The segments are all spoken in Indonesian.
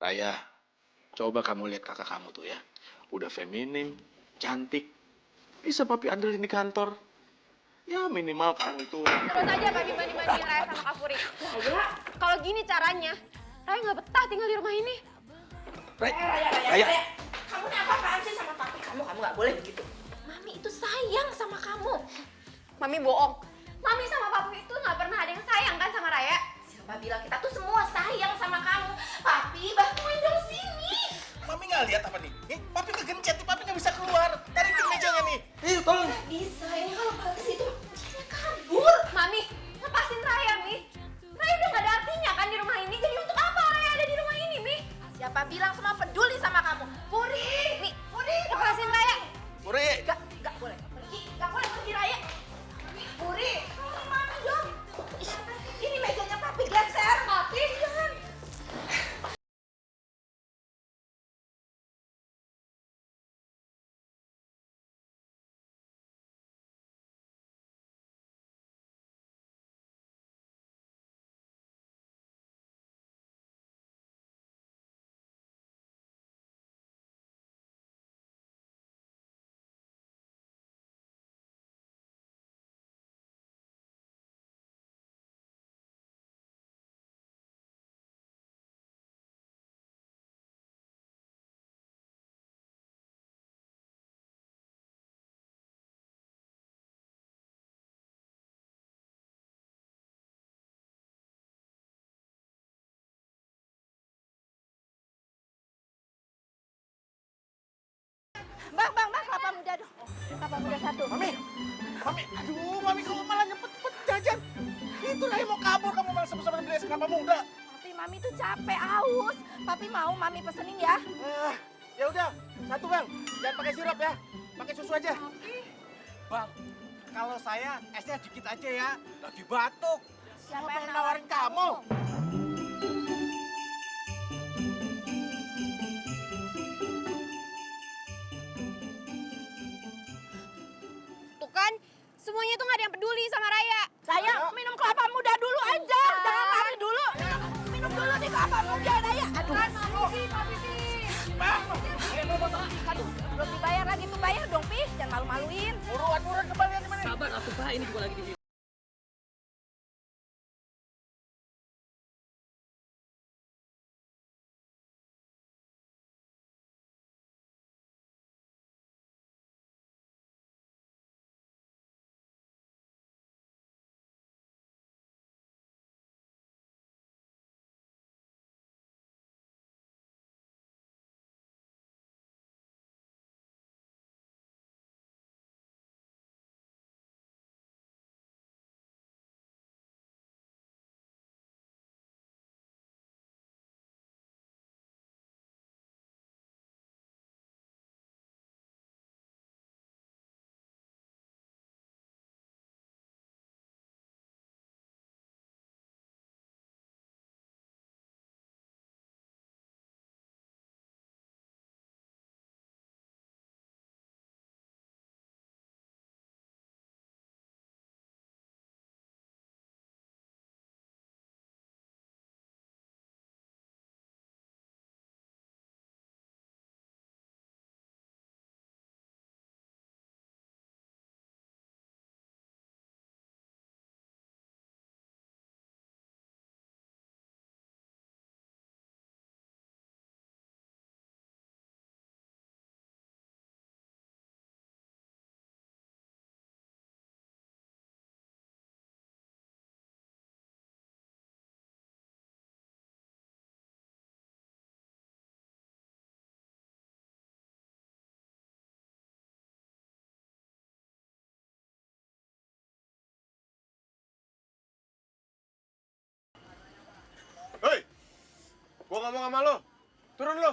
Raya, coba kamu lihat kakak kamu tuh ya. Udah feminim, cantik. Bisa papi andelin di kantor. Ya minimal kamu itu. Terus aja papi banding-bandingin Raya sama Kak Puri. Kalau gini caranya, Raya nggak betah tinggal di rumah ini. Raya. Kamu ini apa-apaan sih sama papi kamu? Kamu nggak boleh begitu. Mami itu sayang sama kamu. Mami bohong. Mami sama papi itu nggak pernah ada yang sayang kan sama Raya. Siapa bilang kita tuh semua sayang sama kamu? Papi, bantuin dong sini. Mami nggak lihat apa nih? Papi kegencet nih, papi nggak bisa keluar. Tarik mejanya nih. Tolong. Nggak bisa, ini kalau bagus itu dia kabur. Mami, lepasin Raya, Mi. Raya udah nggak ada artinya kan di rumah ini. Jadi untuk apa Raya ada di rumah ini, Mi? Siapa bilang semua peduli sama kamu? Puri, Puri, lepasin Raya. Puri. Nggak boleh pergi, nggak boleh pergi Raya. Puri, tolong Mami dong. Ini mejanya papi geser. Papi, jangan. Bang, kelapa muda dong. Kelapa muda satu. Mami. Aduh, Mami kamu malah nyempet jajan. Itu Raya mau kabur, kamu malah sama-sama beli es kelapa muda. Tapi Mami tuh capek, haus. Papi mau Mami pesenin ya. Ya udah, satu bang. Jangan pakai sirup ya, pakai susu aja. Bang, kalau saya esnya dikit aja ya, lagi batuk. Siapa yang nawarin kamu? Tuh kan, semuanya tuh nggak ada yang peduli sama Raya. Saya minum kelapa muda dulu aja. Jangan lari dulu. Minum dulu nih kelapa muda, Raya. Aduh. Papi. Aduh, belum dibayar lagi tuh, bayar dong, Pi. Jangan malu-maluin. Buruan kembalian di mana? Sabar atuh Pak, ini juga lagi di Hei, gua ngomong sama lo. Turun lo.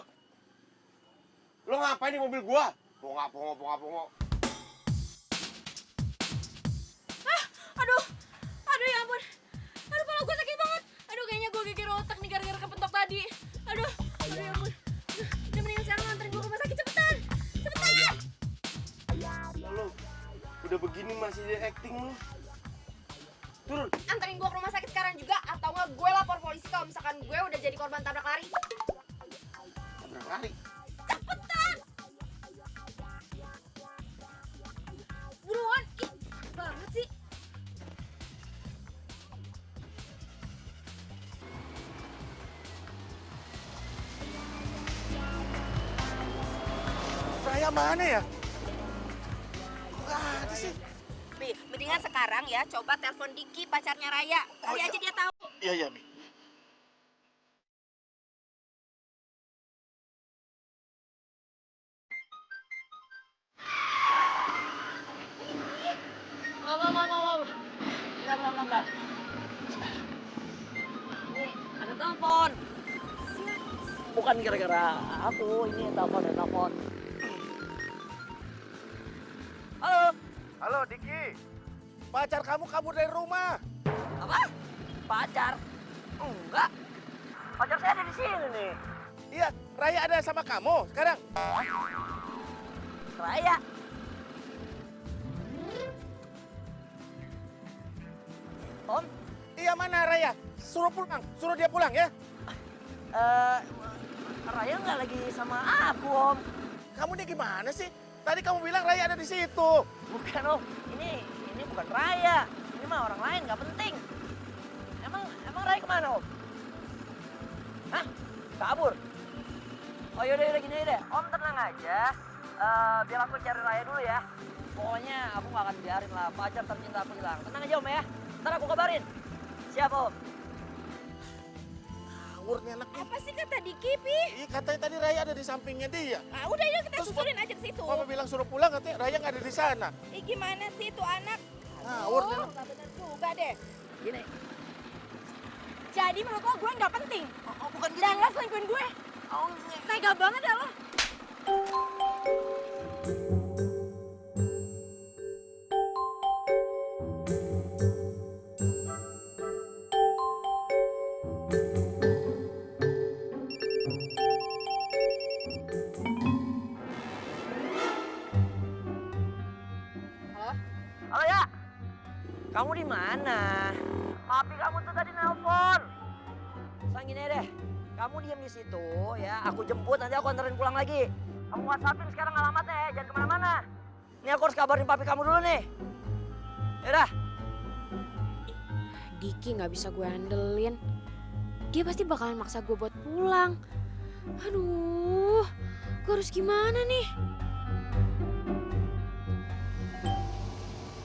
Lo ngapain di mobil gua? Pongo. Aduh ya ampun. Aduh, kepala gue sakit banget. Aduh, kayaknya gue geger otak nih gara-gara kepentok tadi. Aduh ya ampun. Udah mendingan sekarang nganterin gue ke rumah sakit, cepetan. Lo udah begini masih di acting lo. Turun. Anterin gue ke rumah sakit sekarang juga, atau nggak gue lapor polisi kalau misalkan gue udah jadi korban tabrak lari. hari. Cepetan! Buruan! Ih, banget sih. Raya mana ya? Kok nggak ada sih? Pi, mendingan sekarang ya coba telepon Diki pacarnya Raya. Kali aja dia tahu. Iya, iya, Mi. Ada telepon. Bukan gara-gara aku, ini telepon, ada telepon. Halo, Halo, Diki. Pacar kamu kabur dari rumah. apa? Pacar? Enggak. Pacar saya ada di sini nih. Iya, Raya ada sama kamu sekarang. Raya. Om, Iya, mana Raya? Suruh dia pulang ya. Raya nggak lagi sama aku, Om. Kamu nih gimana sih? Tadi kamu bilang Raya ada di situ. Bukan, Om. Ini bukan Raya. Ini mah orang lain, nggak penting. Emang Raya kemana, Om? Hah? Kabur? Oh yaudah gini deh. Om tenang aja. Biar aku cari Raya dulu ya. Pokoknya aku nggak akan biarin lah pacar tercinta aku hilang. Tenang aja, Om ya. Ntar aku kabarin. Siap, Om. Ngawur nih anaknya. Apa sih kata Diki, Pi? Ih, katanya tadi Raya ada di sampingnya dia. Ah, udah yuk kita Terus, susulin aja ke situ. Mama bilang suruh pulang, katanya Raya nggak ada di sana. Ih, gimana sih itu anak? Ngawur nih Oh, anak. nggak bener juga deh. Gini. Jadi menurut lo gue nggak penting? Oh, bukan gitu. Dan lo selingkuhin gue? Oh, Tega banget ya lo. Halo ya. Kamu di mana? Papi kamu tuh tadi nelpon. Sekarang gini deh. Kamu diam di situ ya. Aku jemput nanti aku anterin pulang lagi. Kamu WhatsAppin sekarang alamatnya ya. Jangan kemana-mana. Ini aku harus kabarin papi kamu dulu nih. Yaudah. Diki nggak bisa gue handelin. Dia pasti bakalan maksa gue buat pulang. Aduh, gue harus gimana nih?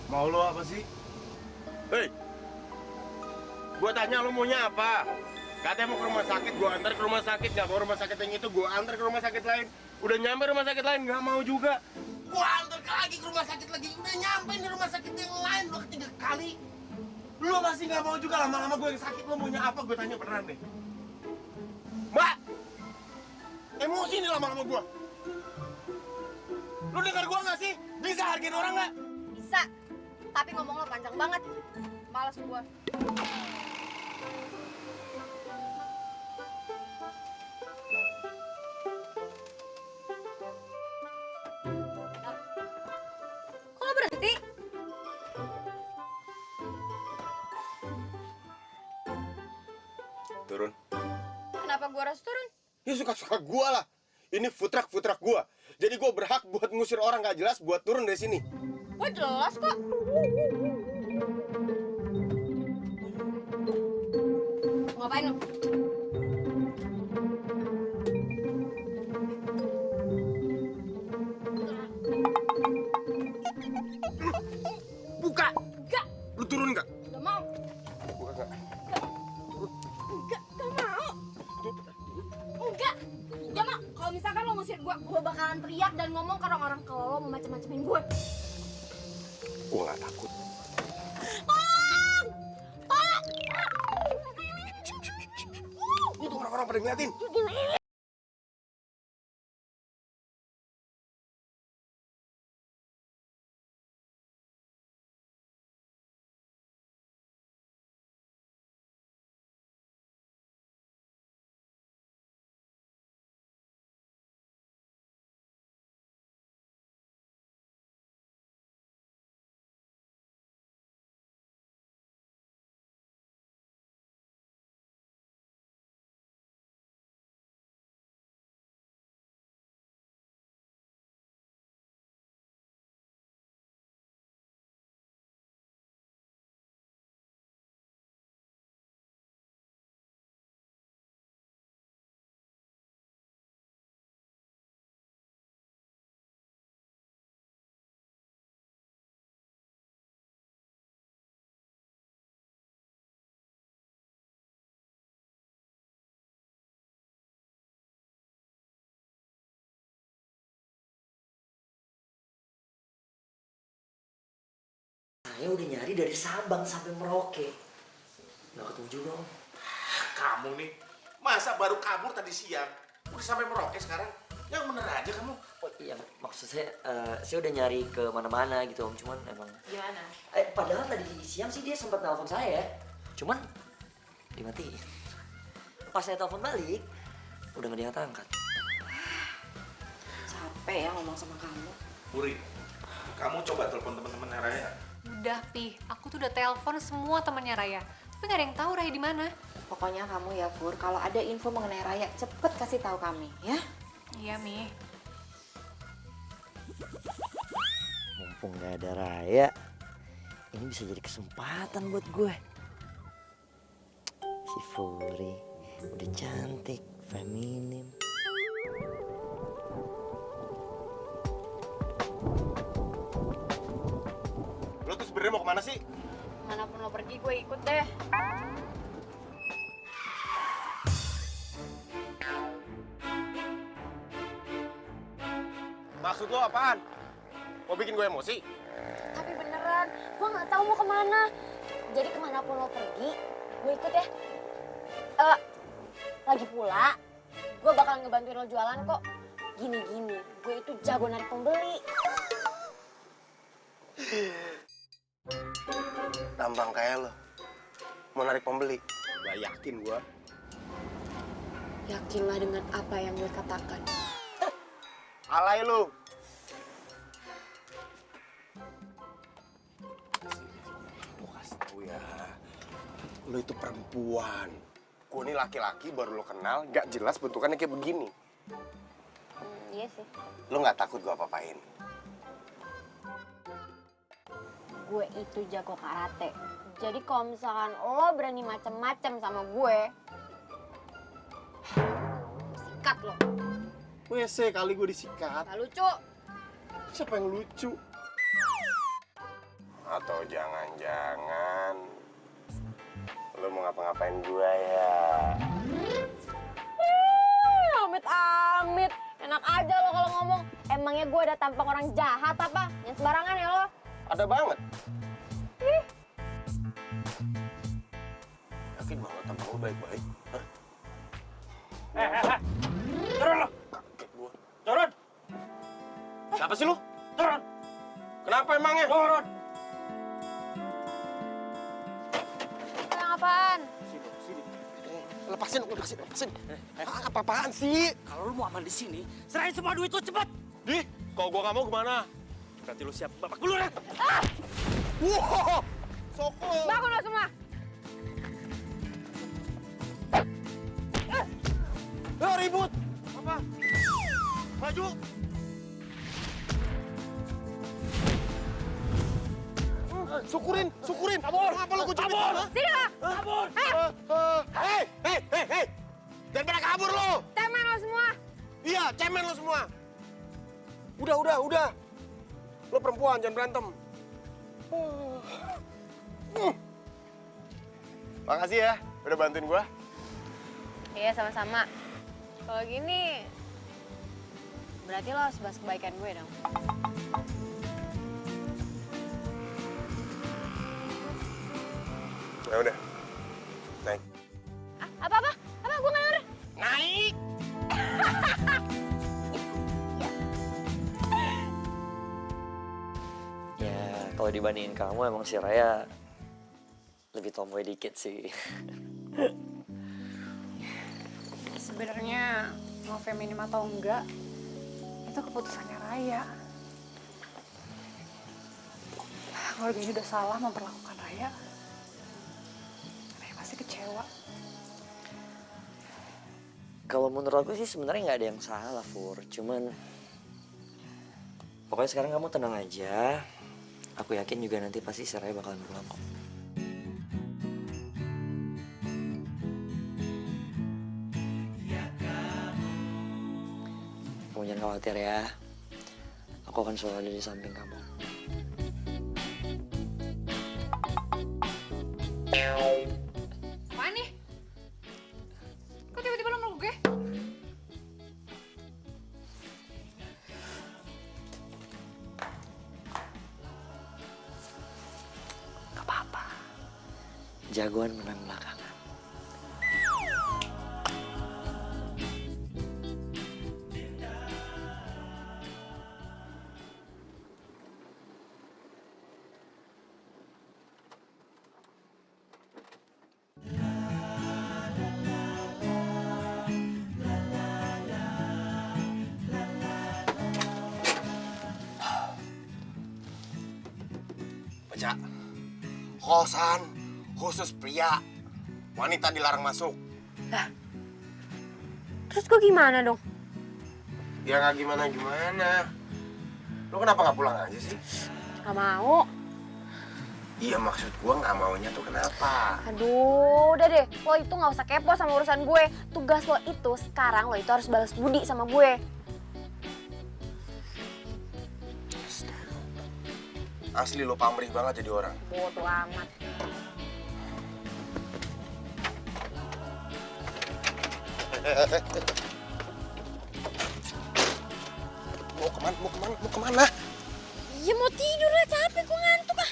Mau lo apa sih? Hei, gua tanya lo maunya apa? Katanya mau ke rumah sakit, gua antar ke rumah sakit. Nggak mau rumah sakit yang itu, gua antar ke rumah sakit lain. Udah nyampe rumah sakit lain, nggak mau juga. Gua antar lagi ke rumah sakit lagi. Udah nyampe di rumah sakit yang lain, lo ketiga kali. Lo masih nggak mau juga, lama-lama gua yang sakit. Lo maunya apa? Gua tanya beneran deh. Mbak! Emosi nih lama-lama gua. Lo dengar gua nggak sih? Bisa hargain orang nggak? Bisa. Tapi ngomong lo panjang banget. Males gua. Kok lo berhenti? Turun. Kenapa gue harus turun? Ya suka-suka gua lah. Ini food truck gua. Jadi gua berhak buat ngusir orang gak jelas buat turun dari sini. Gue jelas kok. Ngapain lo? Buka! Enggak, Lu turun nggak? gak mau. Buka nggak? Gak mau. Enggak, gak mau. Kalau misalkan lo ngusir gue bakalan teriak dan ngomong ke orang-orang kalau lo mau macem-macemin gue. Gua nggak takut. Tolong! Tolong! Itu orang-orang pada ngeliatin. Saya udah nyari dari Sabang sampai Merauke. Nggak ketemu juga, Om. Kamu nih, masa baru kabur tadi siang? Udah sampai Merauke sekarang? Yang bener aja kamu. Oh iya, maksud saya udah nyari ke mana-mana gitu, Om. Cuman emang... Gimana? Padahal tadi siang sih dia sempat nelpon saya. Cuman dimatiin. Pas saya telepon balik, udah nggak diangkat-angkat. Capek ya ngomong sama kamu. Puri, kamu coba telepon teman-temannya Raya. Udah, Pi. Aku tuh udah telepon semua temannya Raya. Tapi gak ada yang tahu Raya di mana. Pokoknya kamu ya, Pur, kalau ada info mengenai Raya, cepet kasih tahu kami, ya. Iya, Mi. Mumpung nggak ada Raya, ini bisa jadi kesempatan buat gue. Si Furi udah cantik, feminim. Lo tuh sebenarnya mau kemana sih? Manapun lo pergi, gue ikut deh. Maksud lo apaan? Mau bikin gue emosi? Tapi beneran, gue nggak tahu mau kemana. Jadi kemanapun lo pergi, gue ikut ya. Lagi pula, gue bakal ngebantuin lo jualan kok. Gini-gini, gue itu jago narik pembeli. Tampang kayak lo. Mau narik pembeli? Gak yakin gue. Yakinlah dengan apa yang gue katakan. Alay lo. Gue kasih tau ya. Lo itu perempuan. Gue ini laki-laki baru lo kenal, gak jelas bentukannya kayak begini. Iya sih. Lo gak takut gue apa-apain? Gue itu jago karate. Jadi kalau misalkan lo berani macem-macem sama gue, sikat lo. WC kali gue disikat. Gak lucu. Siapa yang lucu? Atau jangan-jangan lo mau ngapa-ngapain gue ya? Amit-amit. Enak aja lo kalau ngomong. Emangnya gue ada tampang orang jahat apa? Yang sembarangan ya lo? Ada banget. Yakin banget tampang lo baik-baik? Hah? Turun lo! Kaget gue. Turun! Siapa sih lo? Turun! Kenapa emangnya? Turun! Yang apaan? Lepasin. Apa-apaan sih? Kalau lu mau aman di sini, serahin semua duit lu cepet! Di, kalau gua nggak mau gimana? Berarti lu siap babak belur ya? Wow, Soko. Bangun lo semua. Ribut. Apa? Maju. Syukurin. Kabur. Apa lu kucing? Kabur. Sini lo. Kabur! Hei. Jangan pada kabur lo. Temen lo semua. Iya, cemen lo semua. Udah. Lo perempuan, jangan berantem. Makasih ya, udah bantuin gua. Iya sama-sama. Kalau gini, berarti lo harus bahas kebaikan gue dong. Ya udah. Naik. Apa? Gue nggak denger. Naik. Ya, kalau dibandingin kamu emang si Raya lebih tomboy dikit sih. Sebenarnya mau feminim atau enggak, itu keputusannya Raya. Keluarga ini udah salah memperlakukan Raya. Raya pasti kecewa. Kalau menurut aku sih sebenarnya nggak ada yang salah, Fur. Cuman pokoknya sekarang kamu tenang aja. Aku yakin juga nanti pasti si Raya bakalan pulang kok. Kamu jangan khawatir ya. Aku akan selalu ada di samping kamu. Apaan nih? Kok tiba-tiba lo meluk gue? jagoan menang belakangan. Baca, kosan khusus pria, wanita dilarang masuk. Terus gue gimana dong? Ya nggak gimana-gimana. Lo kenapa nggak pulang aja sih? Gak mau. Iya maksud gua nggak maunya tuh kenapa? Aduh, udah deh. Lo itu gak usah kepo sama urusan gue. Tugas lo itu sekarang lo itu harus balas budi sama gue. Asli lo pamrih banget jadi orang. Bodo amat. Mau kemana? Ya mau tidur lah, capek gue ngantuk ah.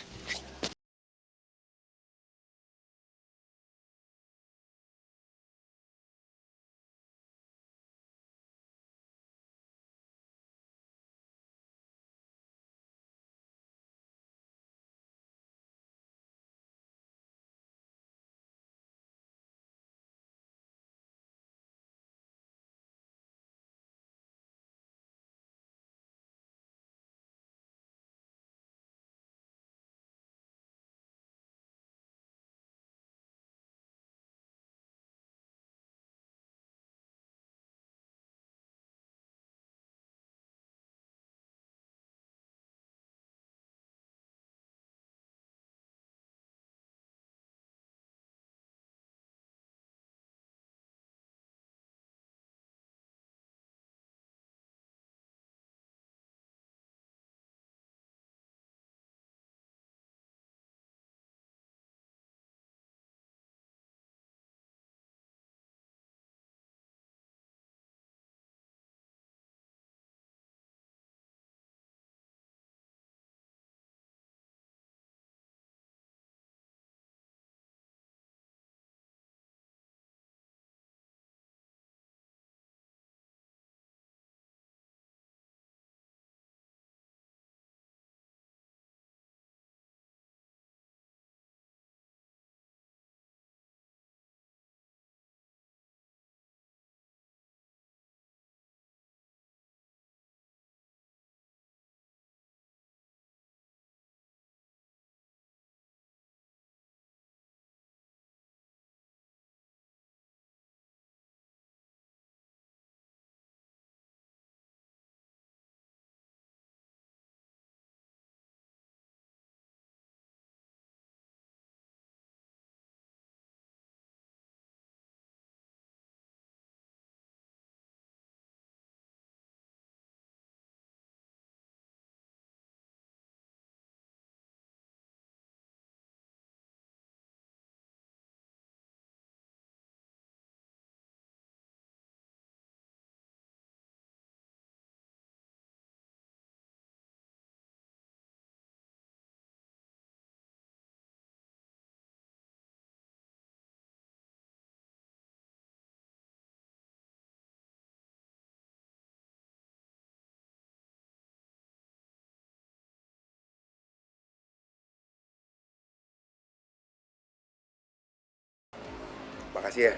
Makasih ya.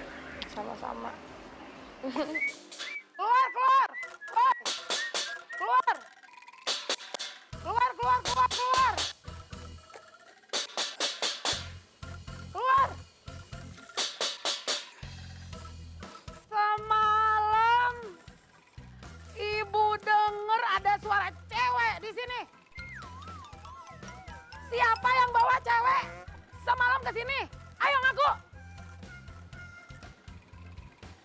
Sama-sama. Keluar, keluar! Keluar! Keluar! Keluar, keluar, keluar, keluar! Keluar! Semalam ibu denger ada suara cewek di sini. Siapa yang bawa cewek semalam ke sini? Ayo ngaku.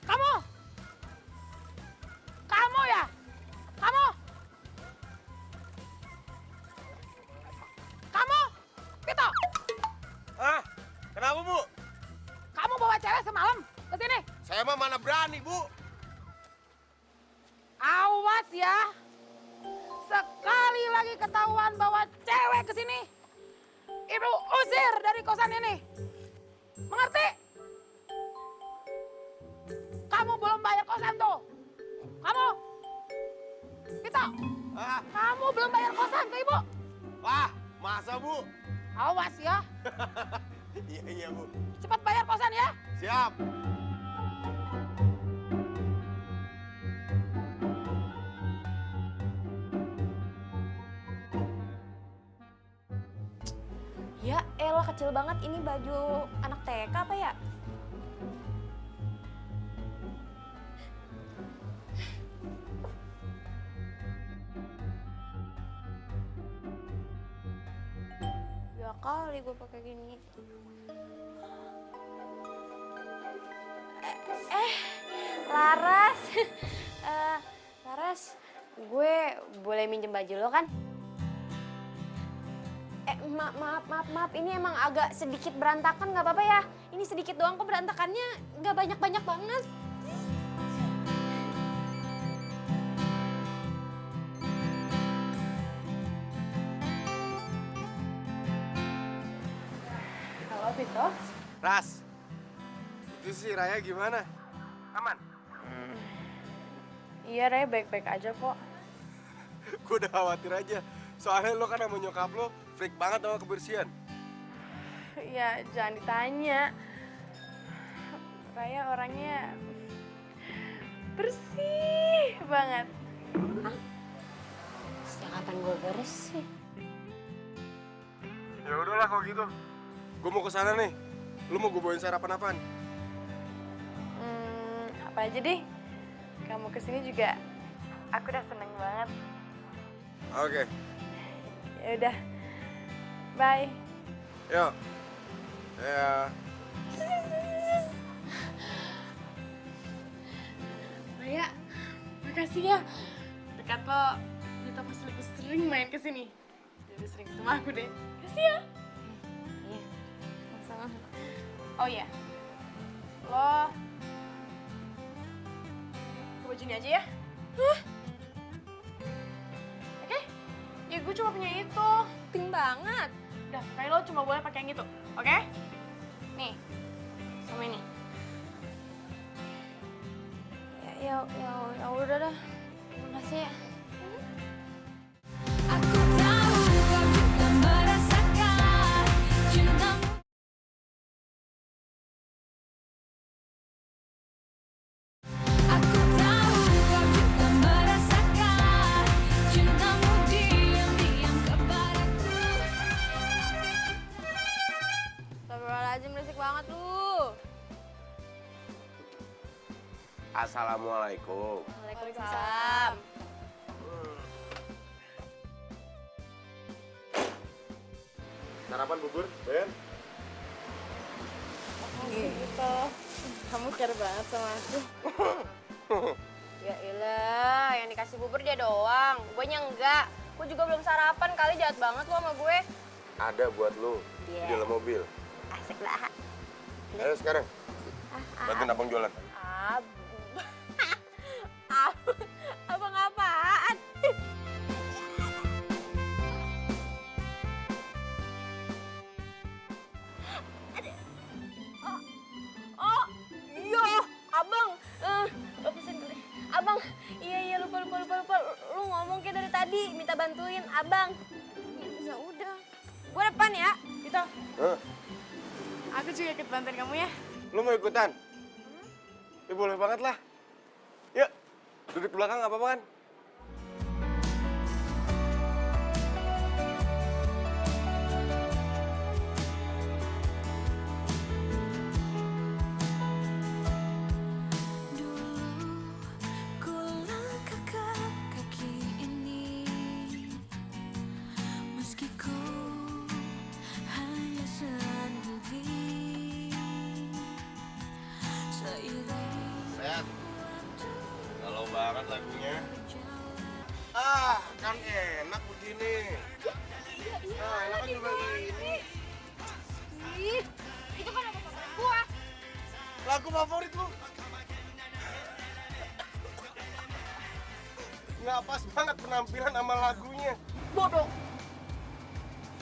Kamu? Kamu ya? Kamu? Kamu? Pito, Ah, kenapa Bu? kamu bawa cewek semalam ke sini? Saya mah mana berani Bu. Awas ya. Sekali lagi ketahuan bawa cewek ke sini, Ibu usir dari kosan ini. Mengerti? Kamu belum bayar kosan tuh. Kamu. Kita. Kamu belum bayar kosan ke ibu. Wah, masa Bu? Awas ya. Iya Bu. Cepat bayar kosan ya. Siap. Ya elah kecil banget, ini baju anak TK apa ya? Ya kali gue pakai gini. Laras. Laras, gue boleh minjem baju lo kan? Maaf, ini emang agak sedikit berantakan, nggak apa-apa ya? Ini sedikit doang kok berantakannya, nggak banyak-banyak banget. Halo Vito. Ras, itu si Raya gimana? Aman? Iya Raya baik-baik aja kok. Gue udah khawatir aja. Soalnya lo kan sama nyokap lo freak banget sama kebersihan. Ya jangan ditanya. Raya orangnya bersih banget. Sejak kapan gue bersih? Ya udahlah kalau gitu. Gue mau ke sana nih. Lo mau gue bawain sarapan apaan? Apa aja deh. Kamu kesini juga aku udah seneng banget. Oke. Ya udah. Bye. Yuk. Ya. Raya, makasih ya. Dekat lo, kita pasti lebih sering main kesini. Jadi sering ketemu aku deh. Makasih ya. Iya, sama. Oh iya, lo ke baju ini aja ya. Oke? Ya gue cuma punya itu. Pink banget. Udah, kayak lo cuma boleh pakai yang itu, oke? Nih, sama ini. Ya udah dah. Makasih ya. Aku tahu kau juga merasakan cintamu. Aku tahu kau juga merasakan cintamu diam-diam kepadaku. Astagfirullahaladzim, berisik banget lu. Assalamualaikum. Waalaikumsalam. Sarapan bubur, Ben? Makasih gitu. Kamu care banget sama aku. Ya ilah, yang dikasih bubur dia doang. Gue enggak. Gue juga belum sarapan, kali jahat banget lo sama gue. Ada buat lo di dalam mobil. Asik lah. Ayo sekarang. Bantuin abang jualan. Abang apaan? Oh, iya, abang. Pesen dulu. Abang, iya lupa. Lu ngomong kayak dari tadi, minta bantuin, abang. Ya udah. Gue depan ya. Gitu. Hah? Aku juga ikut bantuin kamu ya. Lo mau ikutan? Ya boleh banget lah. Yuk, duduk belakang nggak apa-apa kan? Dulu ku langkahkan kaki ini, meski ku hanya sendiri. Seiring Sehat. Galau banget lagunya. Kan enak begini. Nah, enak kan juga ini. Ih, itu kan lagu favorit gua. Lagu favorit lu. Nggak pas banget penampilan sama lagunya. Bodoh.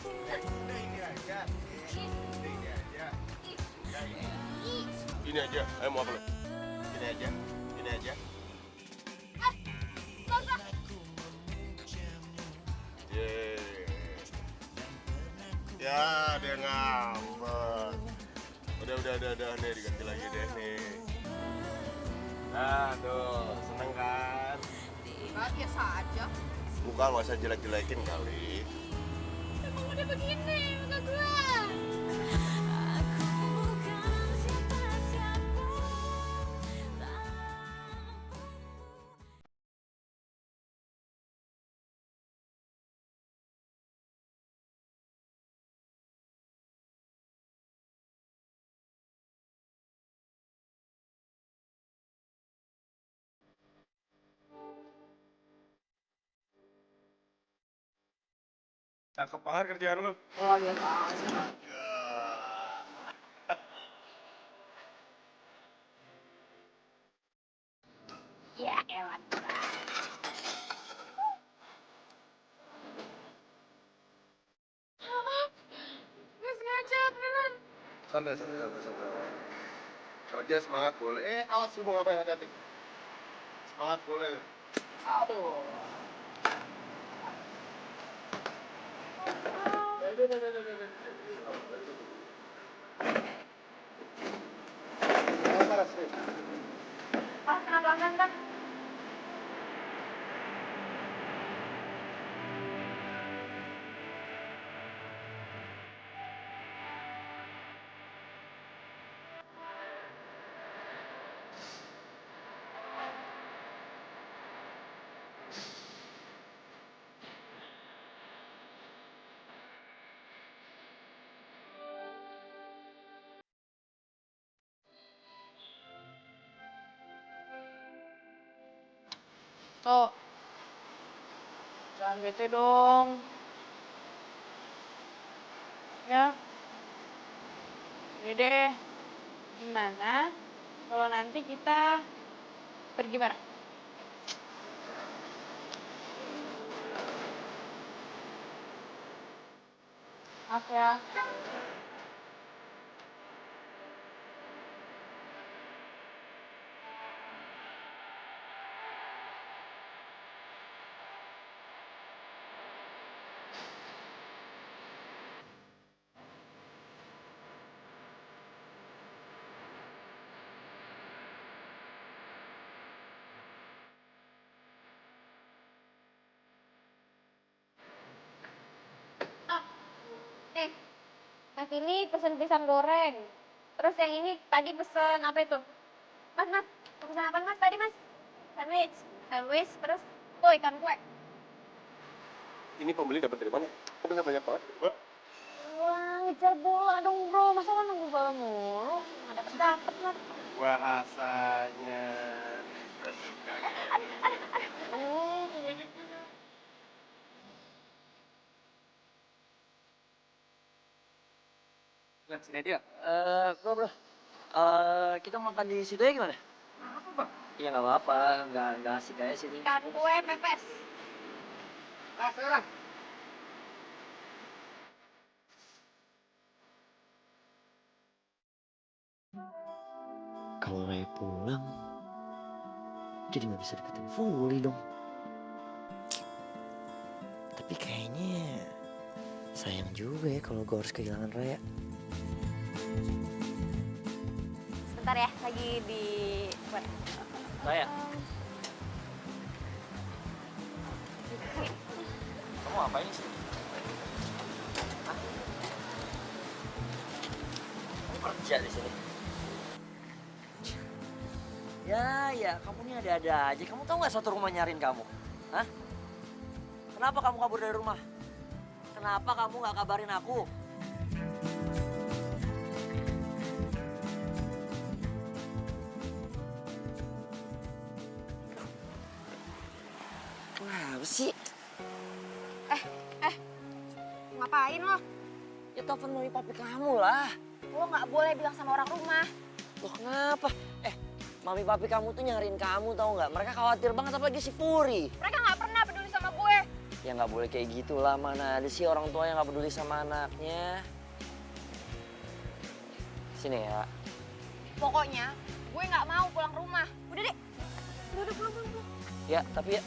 Udah ini aja. Udah ini aja. Ini aja, ayo mau apa lu? Ini aja, ini aja. Yeay. Ya, dia ngambek. Udah, nih diganti lagi deh nih. Nah, tuh, seneng kan? Enggak, biasa aja. Muka nggak usah jelek-jelekin kali. Emang udah begini muka gue. Aku bukan siapa-siapa. Cakep banget kerjaan lu. Ya ewan. Nggak sengaja, beneran. Santai. Kerja semangat boleh. Awas lu mau ngapain hati-hati. Semangat boleh. Pelan-pelan kan. Toh, jangan bete dong. Ya, ini deh. Gimana kalau nanti kita pergi bareng? Maaf ya. Nih, Mas ini pesen pisang goreng. Terus yang ini tadi pesen apa itu? Mas, pesen apa mas tadi mas? Sandwich. Sandwich, terus ikan kue. Ini pembeli dapat dari mana? Kok bisa banyak banget? Wah, ngejar bola dong bro. Masa lo nunggu bola mulu? Nggak dapet lah. Bahasanya. Sini dia. Bro. Kita makan di situ ya gimana? Iya nggak apa-apa, nggak asik kayak sini. Ikan kue pepes. Kalau Raya pulang, jadi nggak bisa deketin Fuli dong. Tapi kayaknya sayang juga ya kalau gue harus kehilangan Raya. Sebentar ya, lagi di web. Raya, kamu ngapain sih? Hah? Kamu kerja di sini? Ya, kamu ini ada-ada aja. Kamu tahu nggak satu rumah nyariin kamu? Hah? Kenapa kamu kabur dari rumah? Kenapa kamu nggak kabarin aku? Kenapa sih? Ngapain lo? Ya telepon mami papi kamu lah. Lo nggak boleh bilang sama orang rumah. Loh kenapa? Mami papi kamu tuh nyariin kamu tau nggak? Mereka khawatir banget apalagi si Puri. Mereka nggak pernah peduli sama gue. Ya nggak boleh kayak gitulah, mana ada sih orang tua yang nggak peduli sama anaknya. Sini ya. Pokoknya gue nggak mau pulang rumah. Udah deh. Udah pulang, pulang, pulang. Ya, tapi ya.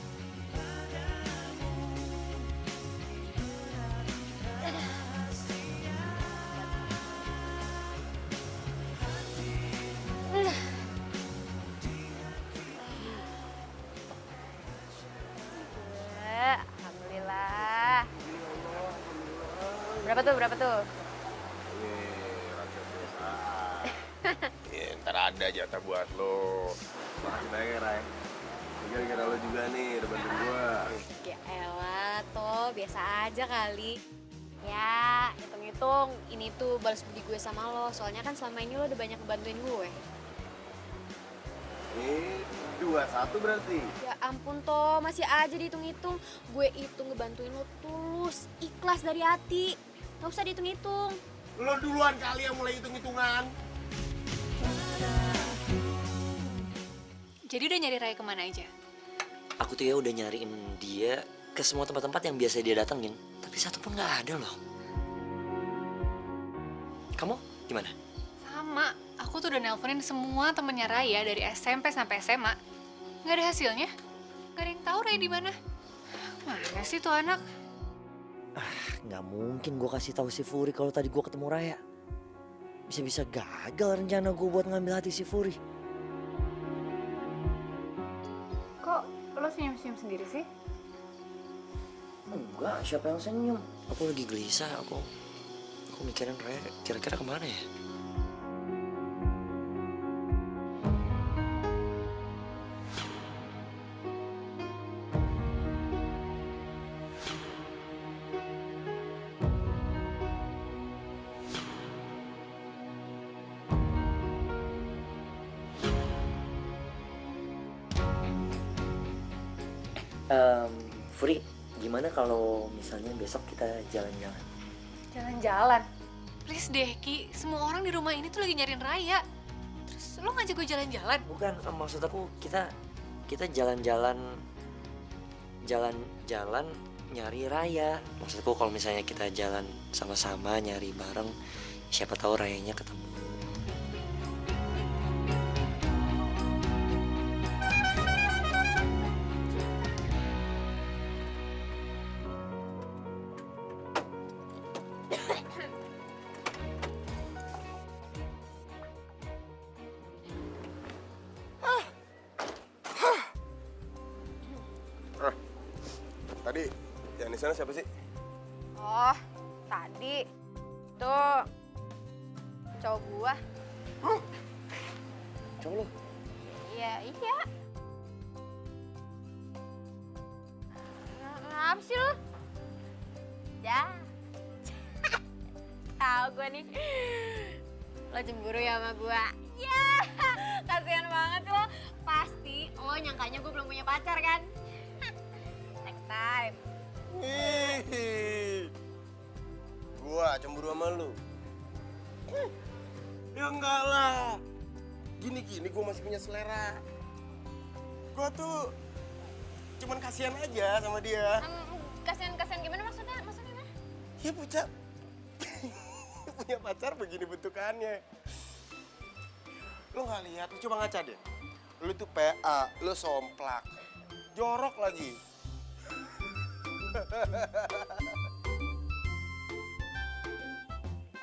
Alhamdulillah. Berapa tuh? Berapa tuh? Ya, ntar ada jatah buat lo. Makasih banyak ya, Ray. Gara-gara lo juga nih, udah bantuin gua. Ya elah, toh biasa aja kali. Ya, hitung-hitung ini tuh balas budi gue sama lo. Soalnya kan selama ini lo udah banyak ngebantuin gue. Ini 2-1 berarti. Ya ampun toh, masih aja dihitung-hitung. Gue itu ngebantuin lo tulus, ikhlas dari hati. Gak usah dihitung-hitung. Lo duluan kali yang mulai hitung-hitungan. Jadi udah nyari Raya kemana aja? Aku tuh ya udah nyariin dia ke semua tempat-tempat yang biasa dia datengin. Tapi satu pun nggak ada loh. Kamu gimana? Sama, aku tuh udah nelponin semua temennya Raya dari SMP sampai SMA. Nggak ada hasilnya. Nggak ada yang tahu Raya di mana. Mana sih tuh anak? Nggak mungkin gue kasih tahu si Furi kalau tadi gue ketemu Raya. Bisa-bisa gagal rencana gue buat ngambil hati si Furi. Kok lo senyum-senyum sendiri sih? Enggak, siapa yang senyum? Aku lagi gelisah, aku mikirin Raya kira-kira kemana ya? Furi, gimana kalau misalnya besok kita jalan-jalan? Jalan-jalan? Please deh, Ki. Semua orang di rumah ini tuh lagi nyariin Raya. Terus lo ngajak gue jalan-jalan? Bukan, maksud aku kita jalan-jalan nyari Raya. Maksudku kalau misalnya kita jalan sama-sama nyari bareng, siapa tahu Rayanya ketemu. Tadi yang di sana siapa sih? Oh, tadi tuh cowok gua. Cowok lo? Iya, iya. Apa sih lo? Ya. Tahu gua nih. Lo cemburu ya sama gua. Ya, kasihan banget sih lo. Pasti lo nyangkanya gua belum punya pacar kan? Next time. Gua cemburu sama lu. Ya enggak lah. Gini-gini gua masih punya selera. Gua tuh cuman kasihan aja sama dia. Kasihan gimana maksudnya? Maksudnya gimana? Ya punya punya pacar begini bentukannya. Lu nggak lihat? Lu coba ngaca deh. Lu tuh PA, lu somplak, jorok lagi.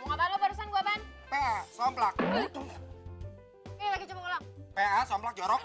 Mau ngapain lo barusan gua apaan? PA, somplak. Lagi coba ngulang. PA, somplak, jorok.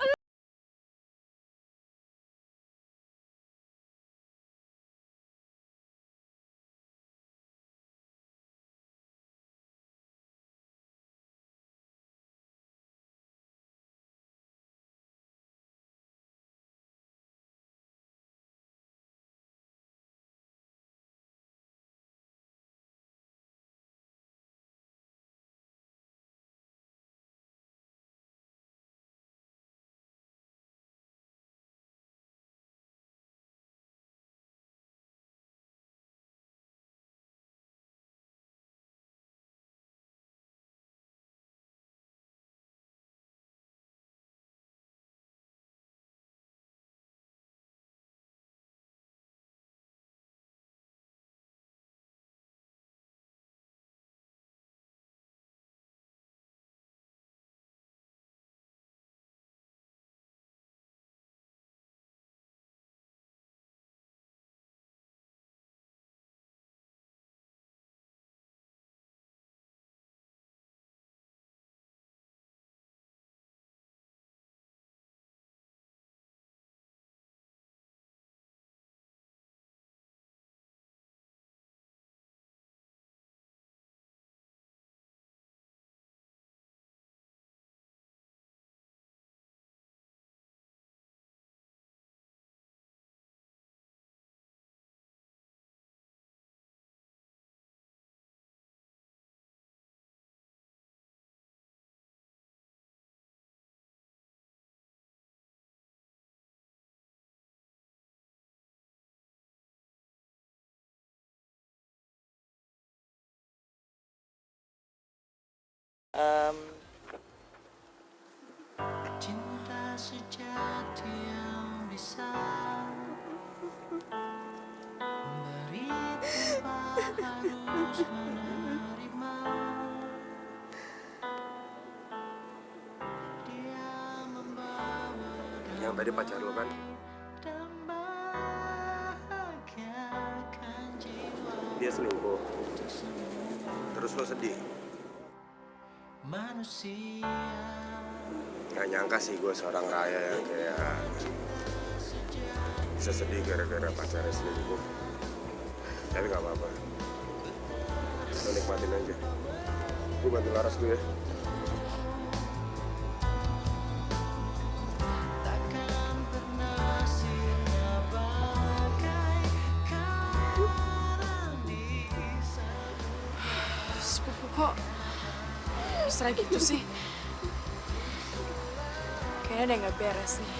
Em, Yang tadi pacar lo kan? Dia selingkuh. Terus lo sedih? Gak nyangka sih gue seorang raya yang kayak bisa sedih gara-gara pacarnya selingkuh. Tapi gak apa-apa. Lo nikmatin aja. Gue bantu Laras dulu ya. Sepupu kok mesra gitu sih? Kayaknya ada yang gak beres nih.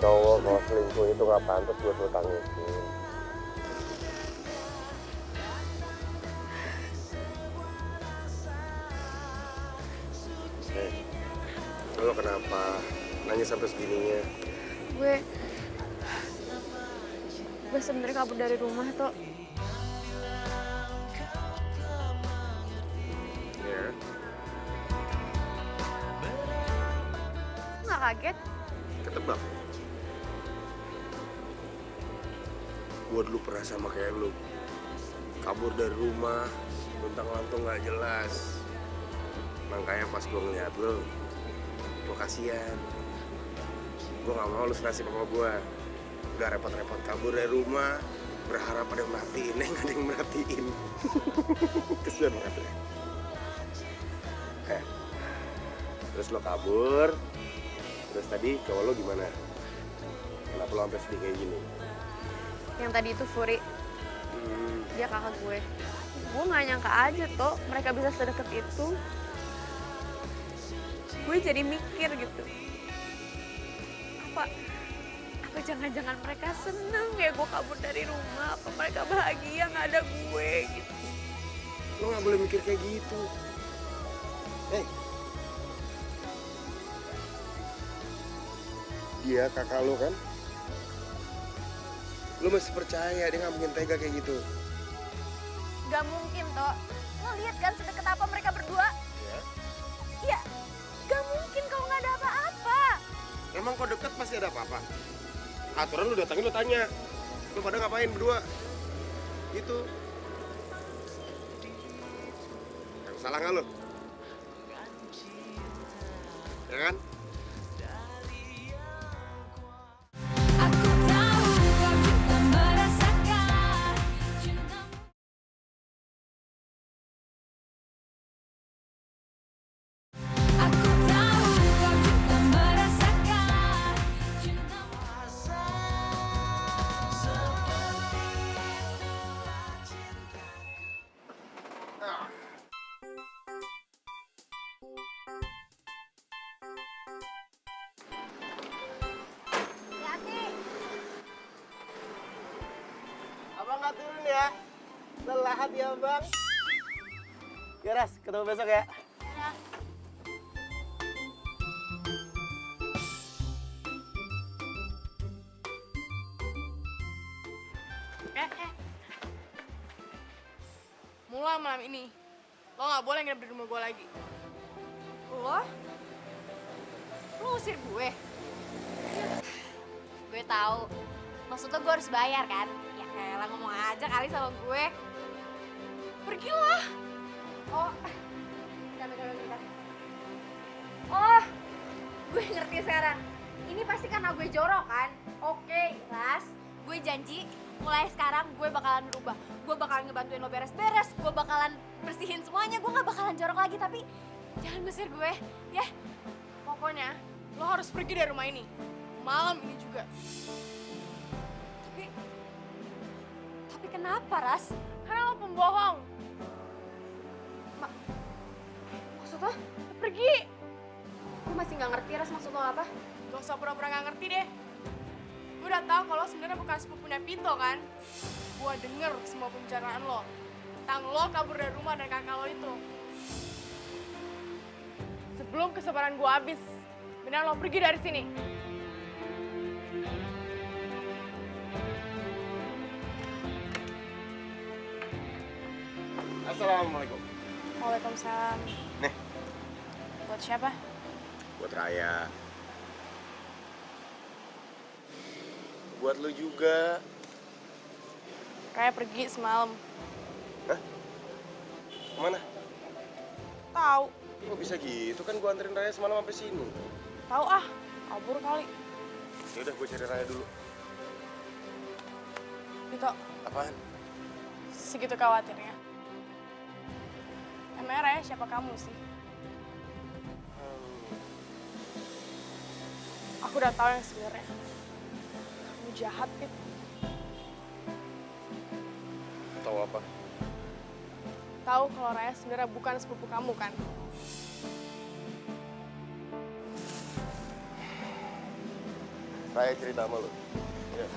Cowok kalau selingkuh itu gak pantas buat lo tangisin. Lo kenapa nanya sampai segininya? Gue sebenarnya kabur dari rumah tuh. Ya, Nggak kaget? ketebak. Gue dulu pernah sama kayak lo. Kabur dari rumah, luntang-lantung gak jelas. Makanya pas gue ngeliat lo, gue kasihan. Gue gak mau lu serasi sama gue. Udah repot-repot kabur dari rumah, berharap ada yang merhatiin, gak ada yang merhatiin. Kesian banget ya. Terus lo kabur, terus tadi cowok lo gimana? Kenapa lo sampai sedih kayak gini? Yang tadi itu Furi, dia kakak gue. Gue nggak nyangka aja tuh mereka bisa sedekat itu. Gue jadi mikir gitu. Apa jangan-jangan mereka seneng ya gue kabur dari rumah? Apa mereka bahagia nggak ada gue gitu? Lo gak boleh mikir kayak gitu. Dia kakak lo kan? Lo masih percaya dia gak mungkin tega kayak gitu? Gak mungkin toh. Lo lihat kan sedekat apa mereka berdua? Iya, gak mungkin kalau nggak ada apa-apa. Emang kok deket pasti ada apa-apa? Aturan lu datangin lu tanya. Lu pada ngapain berdua? Gitu. Yang salah nggak lu? Ya kan? Aku tahu kau juga merasakan cintamu. Aku tahu kau juga merasakan cintamu. Hati-hati. Abang nggak turun ya? Lelah hati abang. Ya Ras, ketemu besok ya. Mulai malam ini, lo nggak boleh nginep di rumah gue lagi. Lo? Lo ngusir gue? Gue tahu. Maksudnya gue harus bayar kan? Ya kayak ngomong aja kali sama gue. Pergilah. Oh, bentar. Oh, gue ngerti sekarang. Ini pasti karena gue jorok kan? Oke, Ras. Gue janji mulai sekarang gue bakalan berubah. Gue bakalan ngebantuin lo beres-beres. Gue bakalan bersihin semuanya. Gue gak bakalan jorok lagi. Tapi jangan ngusir gue, ya? Pokoknya, lo harus pergi dari rumah ini. Malam ini juga. Tapi kenapa, Ras? Karena lo pembohong. Maksudnya? Pergi. Gue masih gak ngerti, Ras. maksud lo apa? Gak usah pura-pura gak ngerti deh. Gue udah tahu kalau sebenarnya bukan sepupunya Pito kan. Gue denger semua pembicaraan lo. Tentang lo kabur dari rumah dan kakak lo itu. Sebelum kesabaran gue habis, benar lo pergi dari sini. Assalamualaikum. Waalaikumsalam. Nih, Buat siapa? buat Raya. Buat lu juga. Raya pergi semalam. Hah? Kemana? Tahu. Kok bisa gitu? Kan gua anterin Raya semalam sampai sini. Tahu ah, kabur kali. Ya udah, gua cari Raya dulu. Pito, Apaan? segitu khawatirnya. Emangnya Raya siapa kamu sih? Aku udah tahu yang sebenarnya. Kamu jahat, Pit. Tahu apa? Tahu kalau Raya sebenarnya bukan sepupu kamu kan? Raya cerita sama lu. Ya.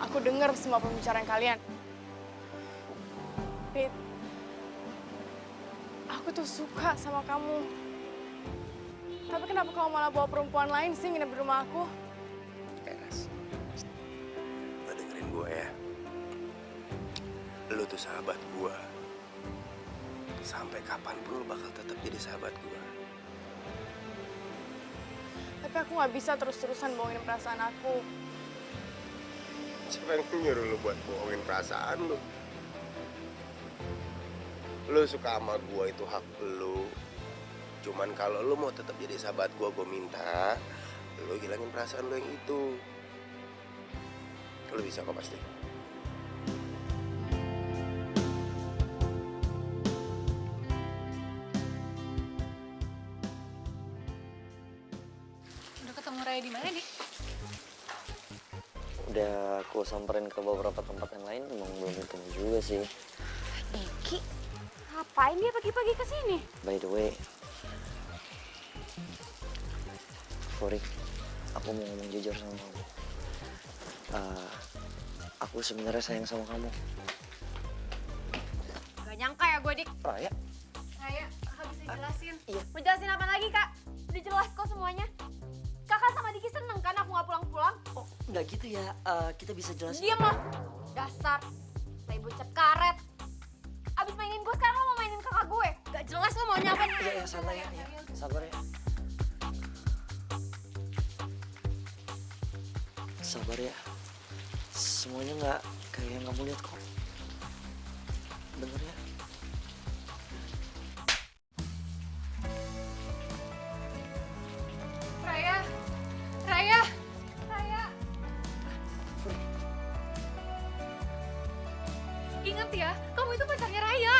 Aku dengar semua pembicaraan kalian. Pit, aku tuh suka sama kamu. Tapi kenapa kamu malah bawa perempuan lain sih nginep di rumah aku? Eras, lo dengerin gue ya. Lo tuh sahabat gue. Sampai kapanpun lo bakal tetap jadi sahabat gue. Tapi aku nggak bisa terus-terusan bohongin perasaan aku. Siapa yang nyuruh lo buat bohongin perasaan lo? Lo suka sama gue itu hak lo. Cuman kalau lo mau tetap jadi sahabat gue minta lo hilangin perasaan lo yang itu. Lo bisa kok pasti. Udah ketemu Raya di mana, Dik? Udah aku samperin ke beberapa tempat yang lain, emang belum ketemu juga sih. Diki, ngapain dia pagi-pagi ke sini? By the way, Furi, aku mau ngomong jujur sama kamu. Aku sebenarnya sayang sama kamu. Gak nyangka ya gue, Dik. Raya? Raya, Kakak bisa jelasin. Mau jelasin apa lagi, Kak? Udah jelas kok semuanya. Kakak sama Diki seneng kan aku gak pulang-pulang? Oh, nggak gitu ya. Kita bisa jelasin. Diam lo. Dasar. Kayak bocap karet. Abis mainin gue sekarang lo mau mainin kakak gue. Gak jelas lo maunya apa. Iya, sabar ya. Sabar ya. Sabar ya. Semuanya nggak kayak yang kamu lihat kok. Bener ya? Raya! Raya! Raya! Ingat ya, kamu itu pacarnya Raya.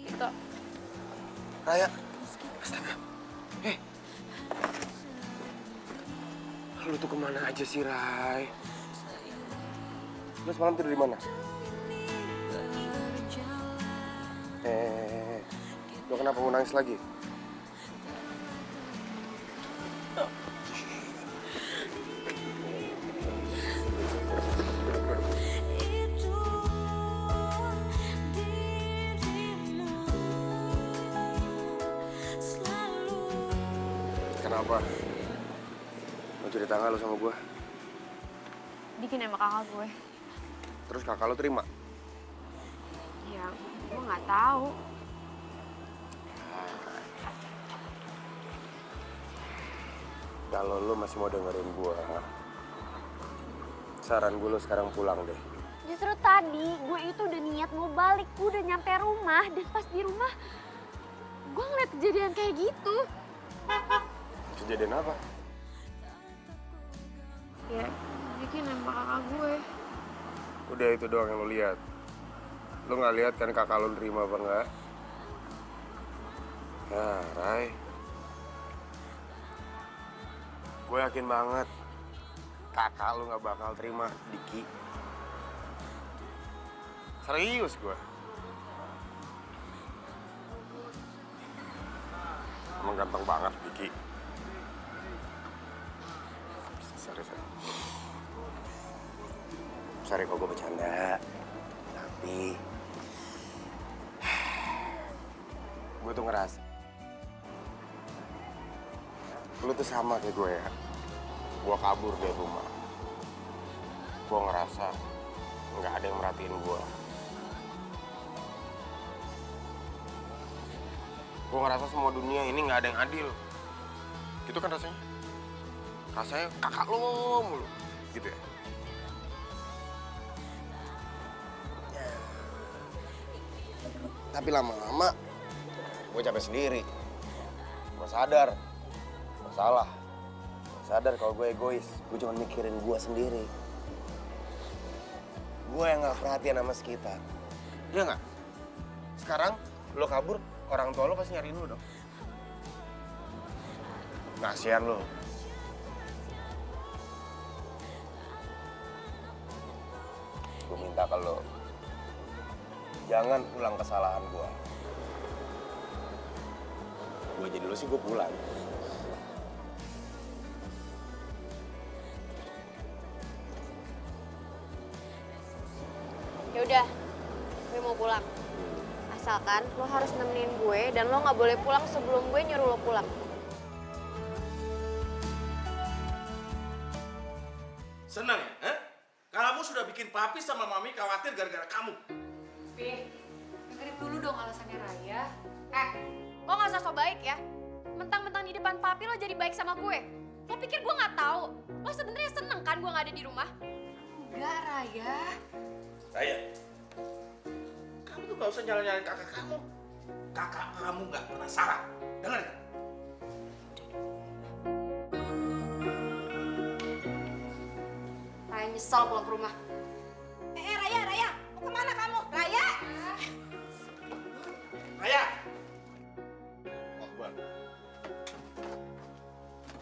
Pito, Raya, astaga. Lu tuh kemana aja sih, Ray? Lu semalam tidur di mana? Lu kenapa mau nangis lagi? Itu dirimu selalu. Kenapa? Mau cerita nggak lu sama gue? Bikin sama kakak gue. Terus kakak lu terima? Ya, gue gak tahu. Kalau lu masih mau dengerin gue, saran gue lu sekarang pulang deh. Justru tadi gue itu udah niat mau balik. Gue udah nyampe rumah dan pas di rumah gue ngeliat kejadian kayak gitu. Kejadian apa? Ya, bikin nembak kakak gue. Udah itu doang yang lu lihat. Lu nggak lihat kan kakak lu nerima apa enggak? Ya, Ray. Gue yakin banget kakak lu nggak bakal terima Diki. Serius gue. Emang ganteng banget, Diki. Sorry. Sorry kok gue bercanda. Tapi gue tuh ngerasa lu tuh sama kayak gue ya. Gue kabur dari rumah. Gue ngerasa nggak ada yang merhatiin gue. Gue ngerasa semua dunia ini nggak ada yang adil. Gitu kan rasanya? Rasanya kakak lo mulu, gitu ya? Tapi lama-lama gue capek sendiri. Gue sadar, gue salah. Gue sadar kalau gue egois. Gue cuma mikirin gue sendiri. Gue yang nggak perhatian sama sekitar. Iya nggak? Sekarang lo kabur, orang tua lo pasti nyariin lo dong. Kasian lo. Gue minta ke lo, jangan ulang kesalahan gue. Gue jadi lo sih gue pulang. Ya udah, gue mau pulang. Asalkan lo harus nemenin gue dan lo nggak boleh pulang sebelum gue nyuruh lo pulang. Senang ya? Eh? Kamu sudah bikin papi sama mami khawatir gara-gara kamu. Pi, dengerin dulu dong alasannya Raya. Lo nggak usah so baik ya. Mentang-mentang di depan papi lo jadi baik sama gue. Lo pikir gue nggak tahu? Lo sebenarnya seneng kan gue nggak ada di rumah? Enggak, Raya. Raya, kamu tuh gak usah nyalain kakak kamu. Kakak kamu gak pernah salah. Dengar ya? Raya nyesel pulang ke rumah. Raya, mau kemana kamu? Raya! Raya! Wah, Bang.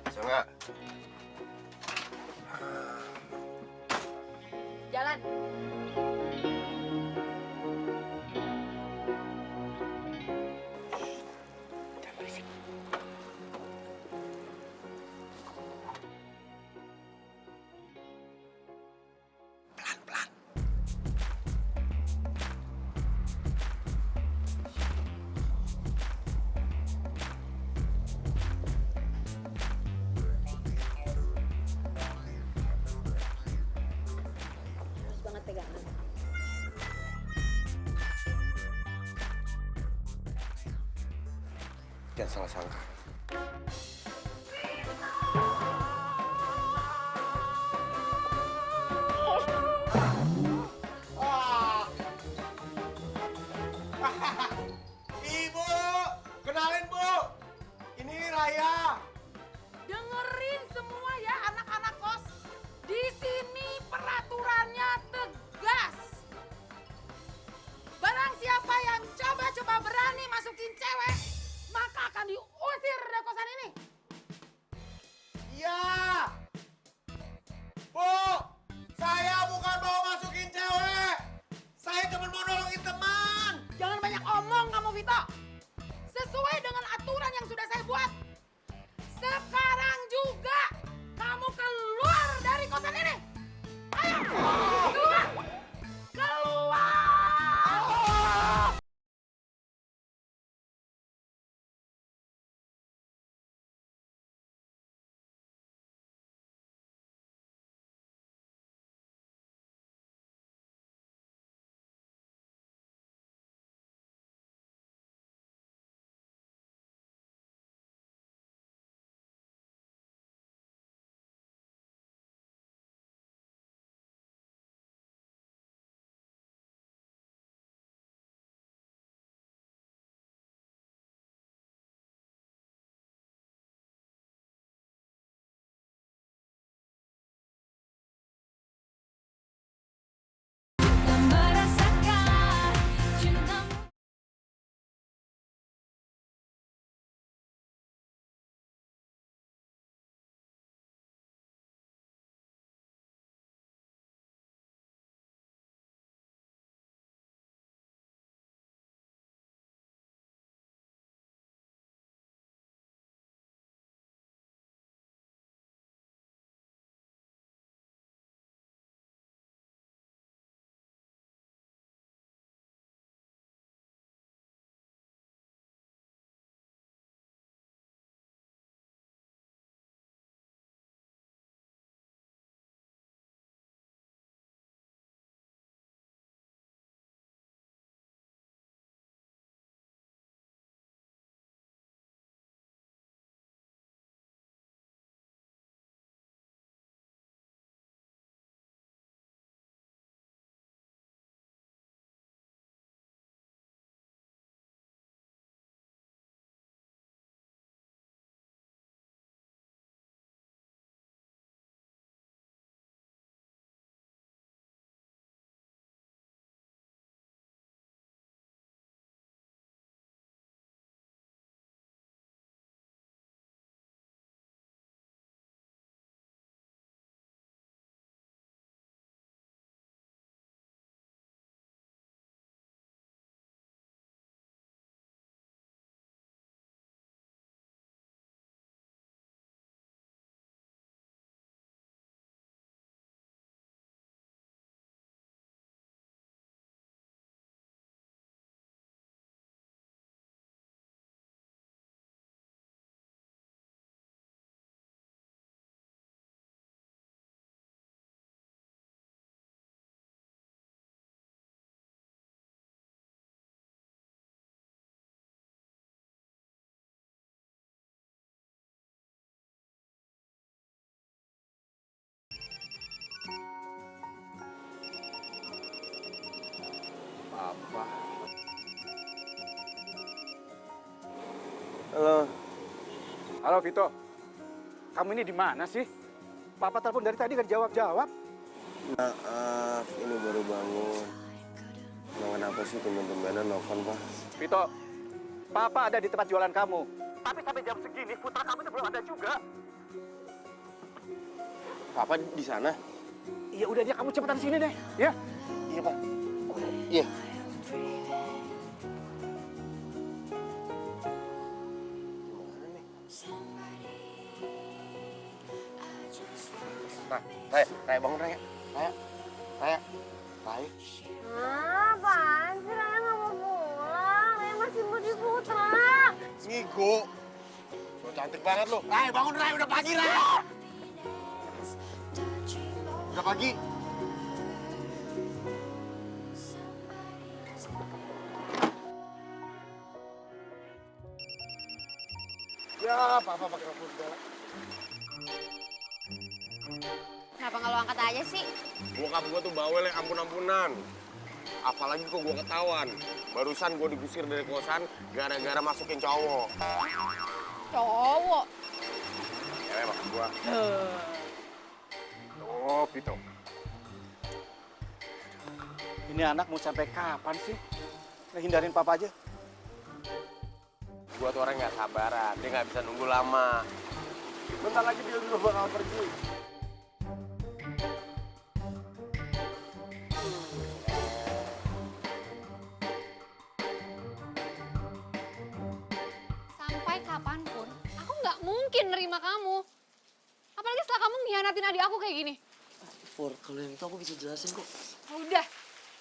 Bisa nggak? Jalan. Terus banget pegangan. Jangan salah sangka. Ibu, kenalin Bu. Ini Raya. Dengerin semua ya anak-anak kos. Di sini peraturannya tegas. Barang siapa yang coba-coba berani masukin cewek, maka akan diusir Papa. Halo. Halo Vito, kamu ini di mana sih? Papa telepon dari tadi gak dijawab-jawab. Maaf, ini baru bangun. Emang kenapa sih teman-temannya nelfon, Pak? Vito, Papa ada di tempat jualan kamu. Tapi sampai jam segini, putra kamu itu belum ada juga. Papa di sana? Iya udah dia, kamu cepetan sini deh, ya. Iya, Pak. Iya. Raya bangun Raya. Raya. Apaan sih Raya nggak mau pulang? Raya masih mau di Putra. Ngigo. So cantik banget lo. Raya bangun Raya, udah pagi Raya. Udah pagi. Ya, Papa pakai telepon segala. Kenapa nggak lo angkat aja sih? Bokap gua tuh bawel yang ampun-ampunan. Apalagi kok gua ketahuan. Barusan gua digusir dari kosan gara-gara masukin cowok. Cowok. Cewek maksud gua. Oh, Vito. Ini anak mau sampai kapan sih? Ngehindarin Papa aja. Gua tuh orang nggak sabaran, dia nggak bisa nunggu lama. Bentar lagi dia juga bakal pergi. Sampai kapanpun, aku nggak mungkin nerima kamu. Apalagi setelah kamu mengkhianatin adik aku kayak gini. Fur, kalau yang itu aku bisa jelasin kok. Udah,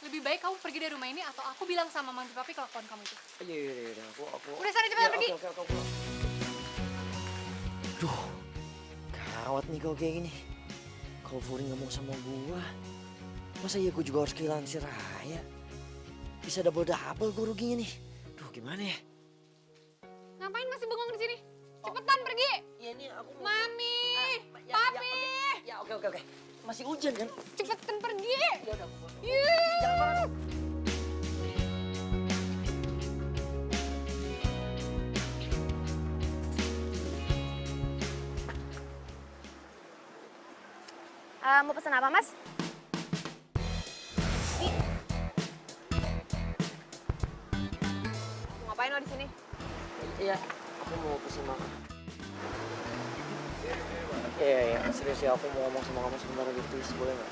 lebih baik kamu pergi dari rumah ini atau aku bilang sama mantu papi kelakuan kamu itu. Iya, aku. Udah sana cepetan pergi. Oke, aku pulang. Duh, gawat nih kalau kayak gini. Kalau Furi ngomong sama gua, masa iya gua juga harus kehilangan si Raya? Bisa double-double gua ruginya nih. Duh, gimana ya? Ngapain masih bengong di sini? Cepetan pergi. Iya nih, aku mau... Mami, Ya, papi. Ya, oke. Masih hujan kan? Cepetan pergi. Ya udah, aku Yuh. jangan marah. Mau pesan apa Mas? Mau ngapain lo di sini? Iya, aku mau pesen makan. Iya, serius ya, aku mau ngomong sama kamu sebentar lagi, please, boleh nggak?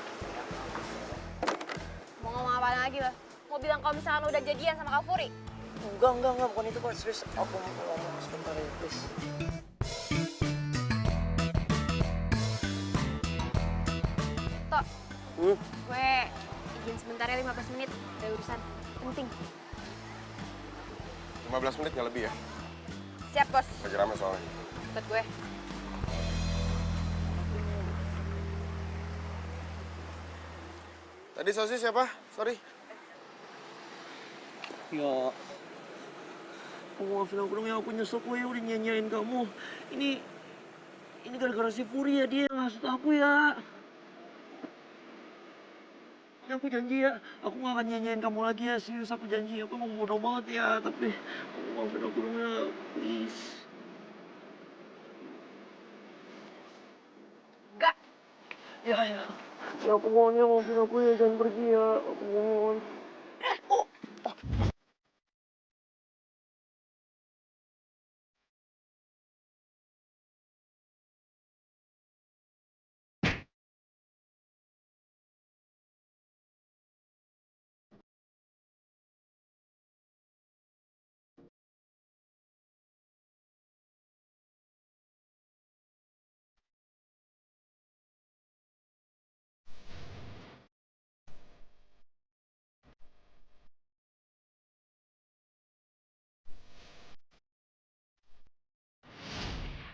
Mau ngomong apa lagi lo? Mau bilang kalau misalnya lo udah jadian sama Kak Furi? Enggak, bukan itu kok, serius. Aku mau ngomong sebentar lagi, please. Tok, gue izin sebentar ya 15 menit. Ada urusan penting. 15 menit nggak lebih ya? Siap, Bos. Lagi rame soalnya. Ikut gue. Tadi sosis siapa? Sorry. Ya, maafin aku dong ya, aku nyesel gue udah nyanyain kamu. Ini gara-gara si Furi ya, dia yang hasut aku ya. Ya, aku janji ya, aku gak akan nyanyain kamu lagi ya, serius aku janji. Aku emang bodoh banget ya, tapi aku maafin aku dong ya, please. Enggak. Ya, aku mohon ya, maafin aku ya, jangan pergi ya, aku mohon.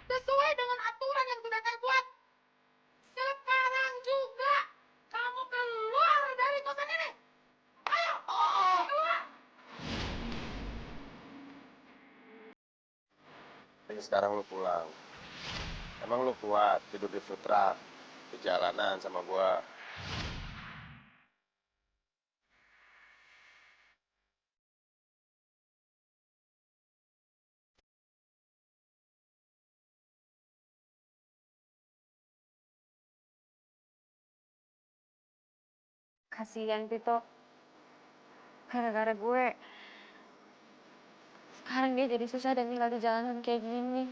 Sesuai dengan aturan yang sudah saya buat. Sekarang juga kamu keluar dari kosan ini. Ayo, keluar. Jadi sekarang lu pulang. Emang lu kuat tidur di food truck, di jalanan sama gua? Kasihan Pito. Gara-gara gue. Sekarang dia jadi susah dan tinggal di jalanan kayak gini.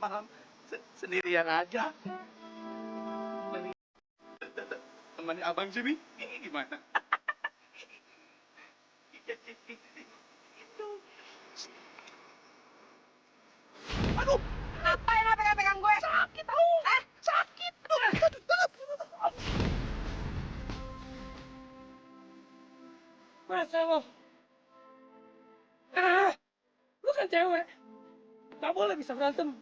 Malam sendirian aja. Temannya abang sini, gimana? Aduh, Ngapain lo pegang-pegang gue? Sakit tau. Sakit. Masa lo? Lu kan cewek. Gak boleh bisa berantem.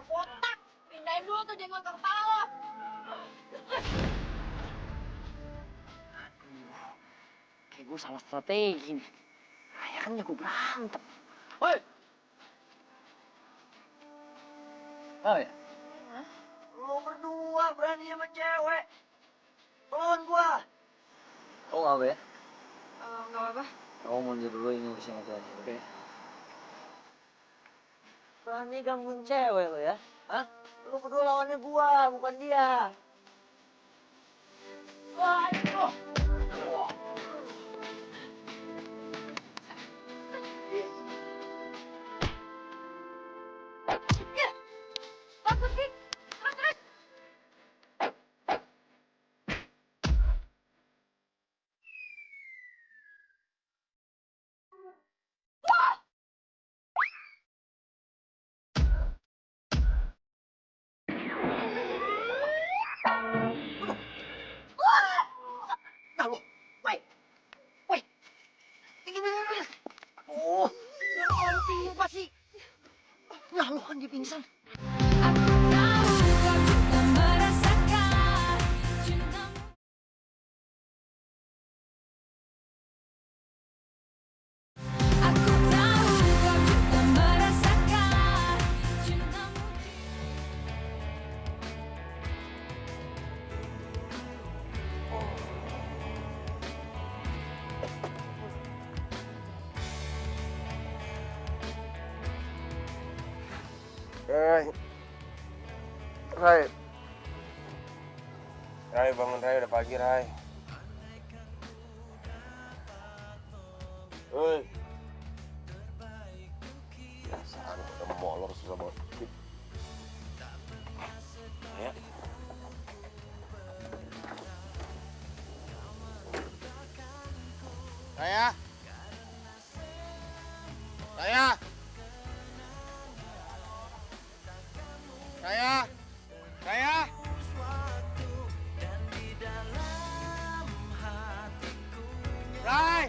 Botak. Pindahin dulu tuh jenggot ke kepala lo. Kayak gue salah strategi nih. Akhirnya gue berantem. Woi! Oh ya? Lo berdua berani sama cewek. Lawan gua. Oh nggak apa ya? Gak apa-apa. Kamu mundur dulu ini urusin aja, oke? Berani gangguin cewek lo ya? Hah? Lu berdua lawannya gua, bukan dia. Wah, itu. Oh, yang tiba sih. Nah, lu kan dia pingsan. Aku tahu kau juga merasakan cintamu. Aku tahu kau juga merasakan cintamu. Rai. Rai. Rai, bangun Rai, udah pagi Rai. Hei. Biasaan udah molor susah banget. Raya. Raya. Raya. Raya. Raya. Rai.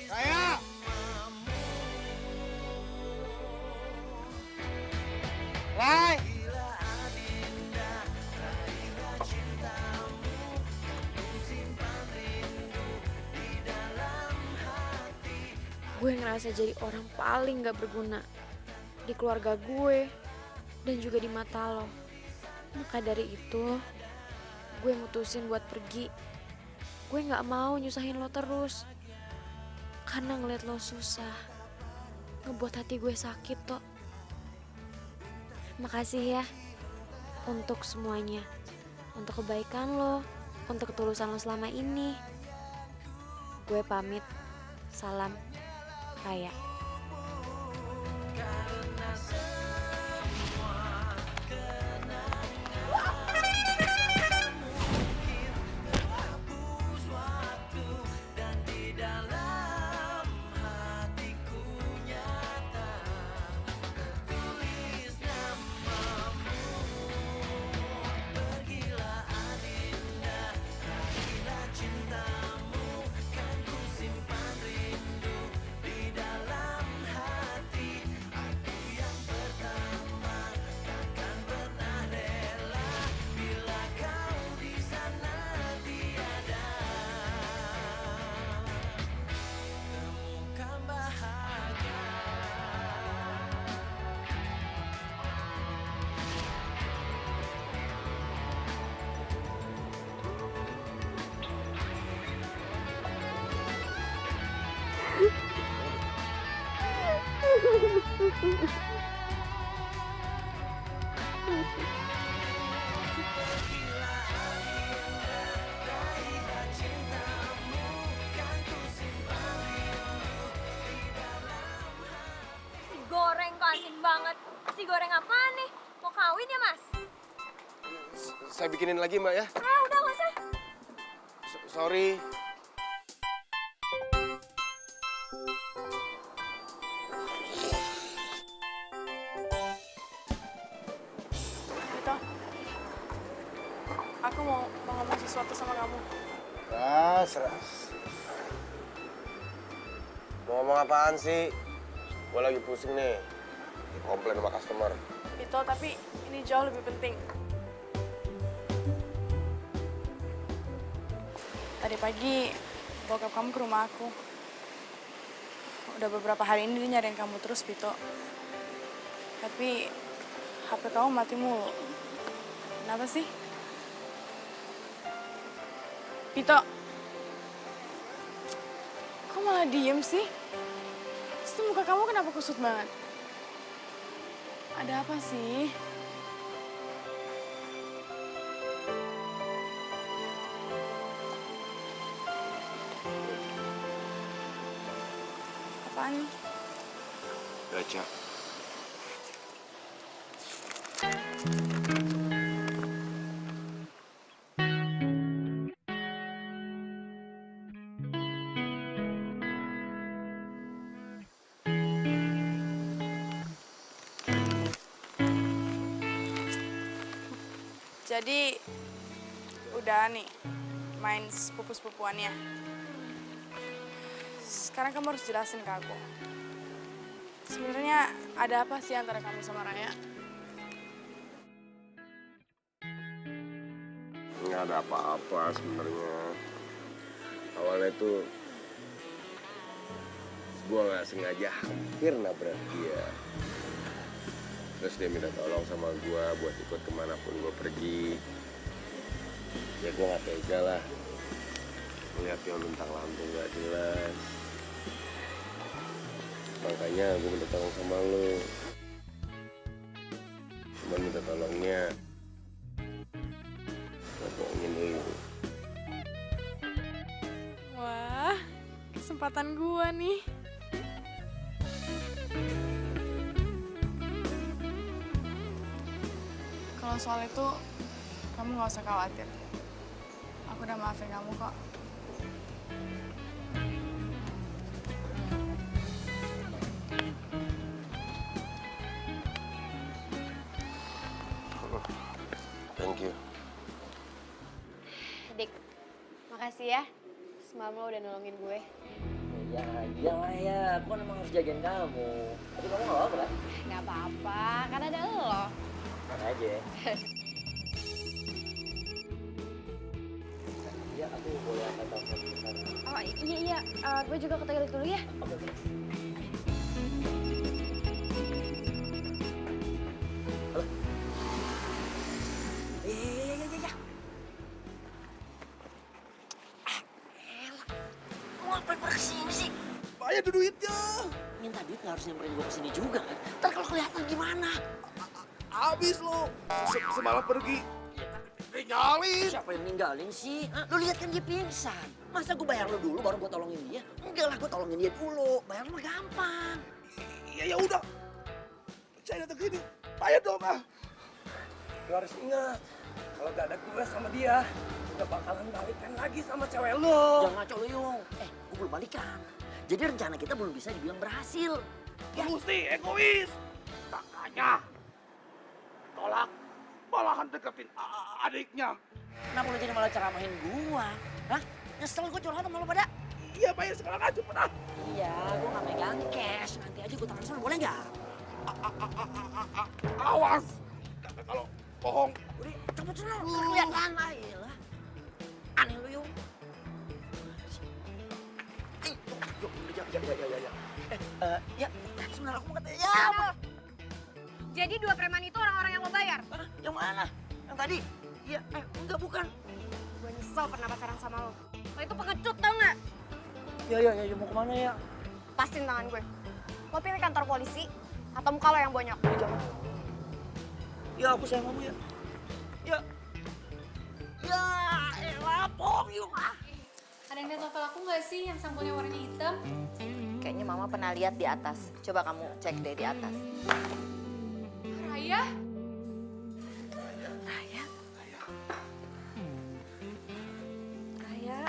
Raya. Rai. Gue ngerasa jadi orang paling gak berguna di keluarga gue dan juga di mata lo. Maka dari itu, gue mutusin buat pergi. Gue gak mau nyusahin lo terus. Karena ngeliat lo susah, ngebuat hati gue sakit toh. Makasih ya untuk semuanya. Untuk kebaikan lo, untuk ketulusan lo selama ini. Gue pamit. Salam, Raya. Cintamu kan ku simpan rindu di dalam Si goreng kok asik banget. Si goreng apaan nih? Mau kawin ya, Mas? Saya bikinin lagi, Mbak ya. Ah, udah nggak usah. Sorry. Vito, aku mau ngomong sesuatu sama kamu. Ras. Mau ngomong apaan sih? Gue lagi pusing nih. Komplain sama customer. Vito, tapi ini jauh lebih penting. Tadi pagi, bokap kamu ke rumah aku. Udah beberapa hari ini dia nyariin kamu terus, Vito. Tapi HP kamu mati mulu. Kenapa sih? Vito, kok malah diem sih? Terus tuh muka kamu kenapa kusut banget? Ada apa sih? Apaan nih? Gacha. Jadi, udah nih, main sepupu-sepupuannya. Sekarang kamu harus jelasin ke aku. Sebenarnya ada apa sih antara kamu sama Raya? Nggak ada apa-apa sebenarnya. Awalnya tuh gue nggak sengaja hampir nabrak dia. Terus dia minta tolong sama gue buat ikut kemanapun gue pergi. Ya gue nggak tega lah. Lihat yang luntang lantung nggak jelas. Makanya gue minta tolong sama lo. Cuma minta tolongnya buat bohongin lo. Wah, kesempatan gua nih. Kalau soal itu, kamu gak usah khawatir. Aku udah maafin kamu kok. Thank you. Dik, makasih ya. Semalam lo udah nolongin gue. Ya, iyalah ya. Aku kan emang harus jagain kamu. Tapi kamu nggak apa-apa kan? Nggak apa-apa, kan ada lo. Mana aja. Ya, aku boleh angkat telepon bentar. Oh iya, gue juga ke toilet dulu ya. Oke, oke. Halo. Iya. Lu ngapain pada kesini sih? Bayar tuh duitnya. Minta duit nggak harus nyamperin gue kesini juga kan? Ntar kalau kelihatan gimana? Habis lo. Semalam pergi. Tinggalin. Siapa yang ninggalin sih? Hah? Lu lihat kan dia pingsan. Masa gue bayar lu dulu baru gue tolongin dia? Enggak lah, gue tolongin dia dulu. Bayar lu mah gampang. Iya ya udah. Saya datang sini. Bayar dong ah. Lu harus ingat, kalau gak ada gue sama dia, gak bakalan balikan lagi sama cewek lu. Jangan ngaco lu, Yung. Gue belum balikan. Jadi rencana kita belum bisa dibilang berhasil. Lu mesti egois. Makanya tolak, malahan deketin adiknya. Kenapa lu jadi malah ceramahin gua? Hah? Nyesel gua curhat sama lu pada? Iya bayar sekarang aja pernah. Iya, gua gak megang cash. Nanti aja gua transfer, boleh nggak? Awas. Kalau bohong. Udah, cepet sana. Kelihatan lah. Aneh lu, Yung. Ya. Sebenarnya aku mau katanya. Ya, Jadi dua preman itu orang-orang yang lo bayar? Hah? Yang mana? Yang tadi? Iya, enggak bukan. Gue nyesel pernah pacaran sama lo. Lo itu pengecut tau nggak? Ya, mau kemana ya? Pastiin tangan gue. Lo pilih kantor polisi atau muka lo yang bonyok? Jangan. Ya, aku sayang kamu ya. Ya. Ya, elah, Pong, yuk. Ada yang lihat novel aku nggak sih yang sampulnya warnanya hitam? Kayaknya Mama pernah lihat di atas. Coba kamu cek deh di atas. Raya? Raya? Raya?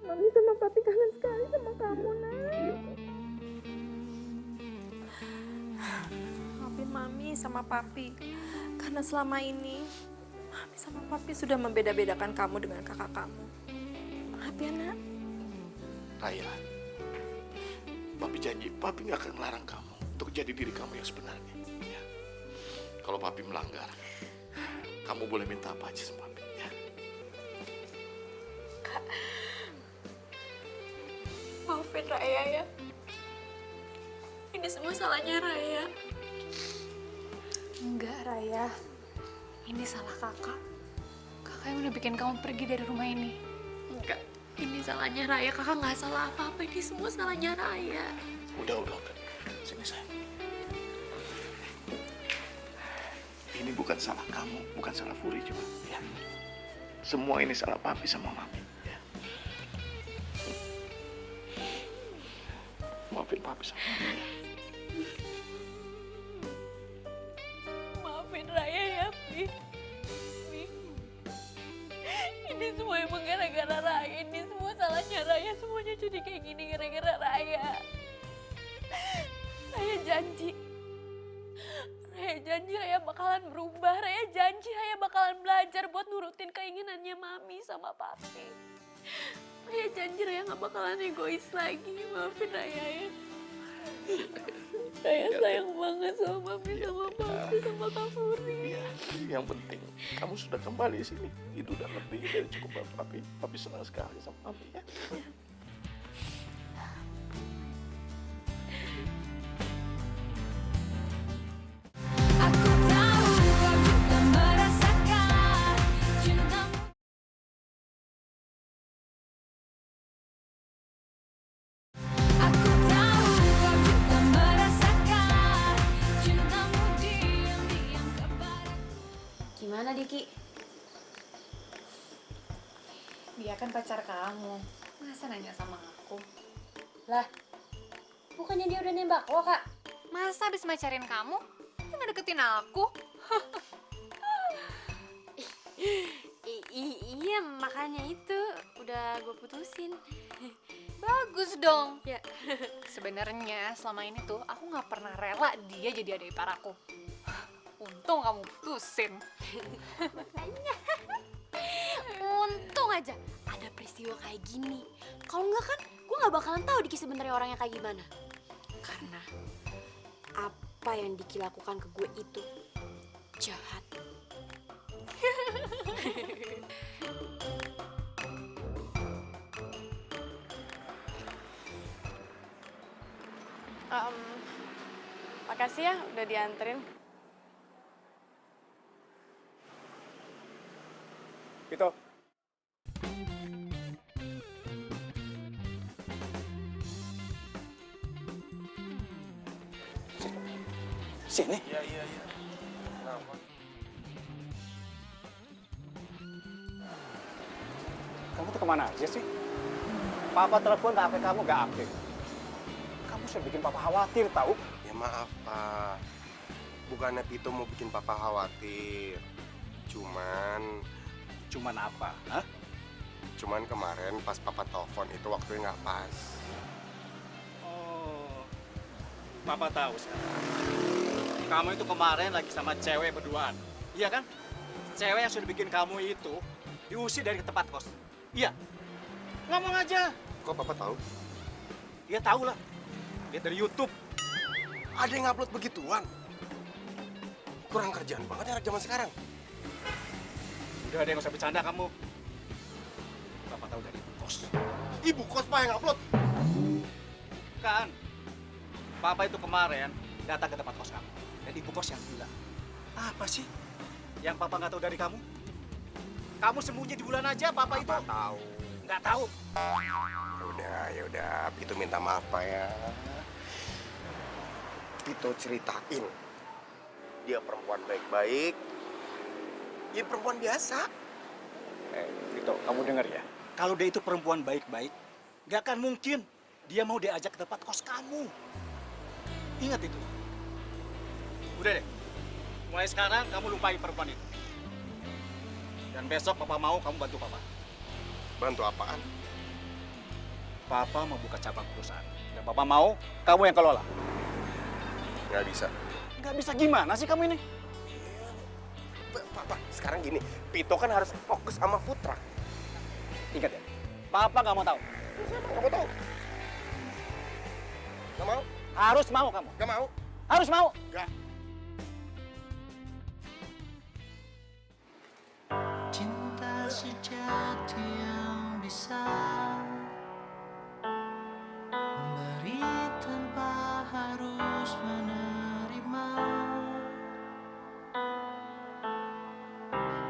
Mami sama Papi kangen sekali sama kamu, Nak. Maafin Mami sama Papi. Karena selama ini, Mami sama Papi sudah membeda-bedakan kamu dengan kakak kamu. Maaf ya, Nak. Raya, Papi janji, Papi nggak akan melarang kamu untuk jadi diri kamu yang sebenarnya. Ya. Kalau Papi melanggar, kamu boleh minta apa aja sama Papi. Ya. Maafin Raya ya. Ini semua salahnya Raya. Enggak, Raya. Ini salah kakak. Kakak yang udah bikin kamu pergi dari rumah ini. Enggak. Ini salahnya Raya. Kakak nggak salah apa-apa. Ini semua salahnya Raya. Udah. Sini sayang. Ini bukan salah kamu, bukan salah Furi juga. Ya. Semua ini salah Papi sama Mami. Ya. Maafin Papi sama Mami. Maafin Raya ya, Pi. Ini semua emang gara-gara Raya. Ini semua salahnya Raya. Semuanya jadi kayak gini gara-gara Raya. Raya janji Raya bakalan berubah. Raya janji Raya bakalan belajar buat nurutin keinginannya Mami sama Papi. Raya janji Raya gak bakalan egois lagi. Maafin Raya ya. Raya sayang banget sama Mami sama Papi sama Kak Furi. Iya, yang penting kamu sudah kembali sini. Itu udah lebih dari cukup buat Papi. Papi senang sekali sama Papi ya. Aku tahu kau juga merasakan cintamu. Aku tahu kau juga merasakan cintamu diam-diam kepadaku. Gimana, Diki? Dia kan pacar kamu. Masa nanya sama aku? Lah, bukannya dia udah nembak lo, Kak? Masa abis macarin kamu, dia nggak deketin aku? Iya, makanya itu udah gue putusin. Bagus dong. Ya. Sebenarnya selama ini tuh aku nggak pernah rela dia jadi adik ipar aku. Untung kamu putusin. Untung aja ada peristiwa kayak gini. Kalau enggak kan gue gak bakalan tahu Diki sebenarnya orangnya kayak gimana. Karena apa yang Diki lakukan ke gue itu jahat. Makasih ya udah dianterin. Gitu. Sini. Iya. Kenapa? Kamu tuh kemana aja sih? Papa telepon HP kamu gak aktif. Kamu sudah bikin Papa khawatir, tahu? Ya maaf, Pak. Bukannya Pito mau bikin Papa khawatir. Cuman apa? Hah? Cuman kemarin pas Papa telepon itu waktunya nggak pas. Oh, Papa tahu sekarang. Kamu itu kemarin lagi sama cewek berduaan, iya kan? Cewek yang sudah bikin kamu itu diusir dari tempat kos. Iya. Ngomong aja. Kok Papa tahu? Dia tahu lah. Lihat dari YouTube. Ada yang upload begituan? Kurang kerjaan banget ya anak zaman sekarang. Udah ada yang usah bercanda kamu. Papa tahu dari kos. Ibu kos Pak yang upload. Kan. Papa itu kemarin datang ke tempat kos kamu. Dan ibu kos yang bilang, apa sih yang Papa nggak tahu dari kamu? Kamu sembunyi di bulan aja, Papa itu. Tahu. Nggak tahu. Ya udah, itu minta maaf Pak ya. Pito ceritain. Dia perempuan baik-baik. Ya perempuan biasa. Vito, kamu dengar ya. Kalau dia itu perempuan baik-baik, gak akan mungkin dia mau diajak ke tempat kos kamu. Ingat itu. Udah deh, mulai sekarang kamu lupain perempuan itu. Dan besok papa mau kamu bantu papa. Bantu apaan? Papa mau buka cabang perusahaan. Dan papa mau kamu yang kelola. Nggak bisa. Nggak bisa gimana sih kamu ini? Papa, sekarang gini. Pito kan harus fokus sama food truck. Ingat ya, papa nggak mau tahu. Nggak mau tahu. Nggak mau? Harus mau kamu. Nggak mau? Harus mau. Nggak. Cinta sejati yang bisa memberi tanpa harus menerima.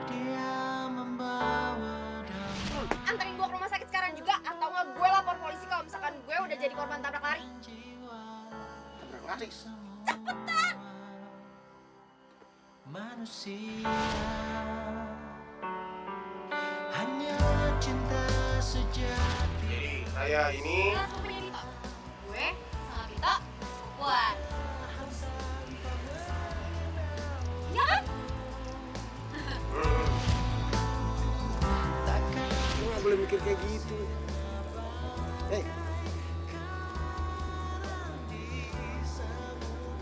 Dia membawa damai. Anterin gue ke rumah sakit sekarang juga, atau nggak gue lapor polisi kalau misalkan gue udah jadi korban tabrak lari. Lari. Cepetan! Manusia hanya cinta sejati. Jadi saya ini Langsung punya Dito. Gue sama Dito, buat. Ya kan? lu nggak boleh mikir kayak gitu.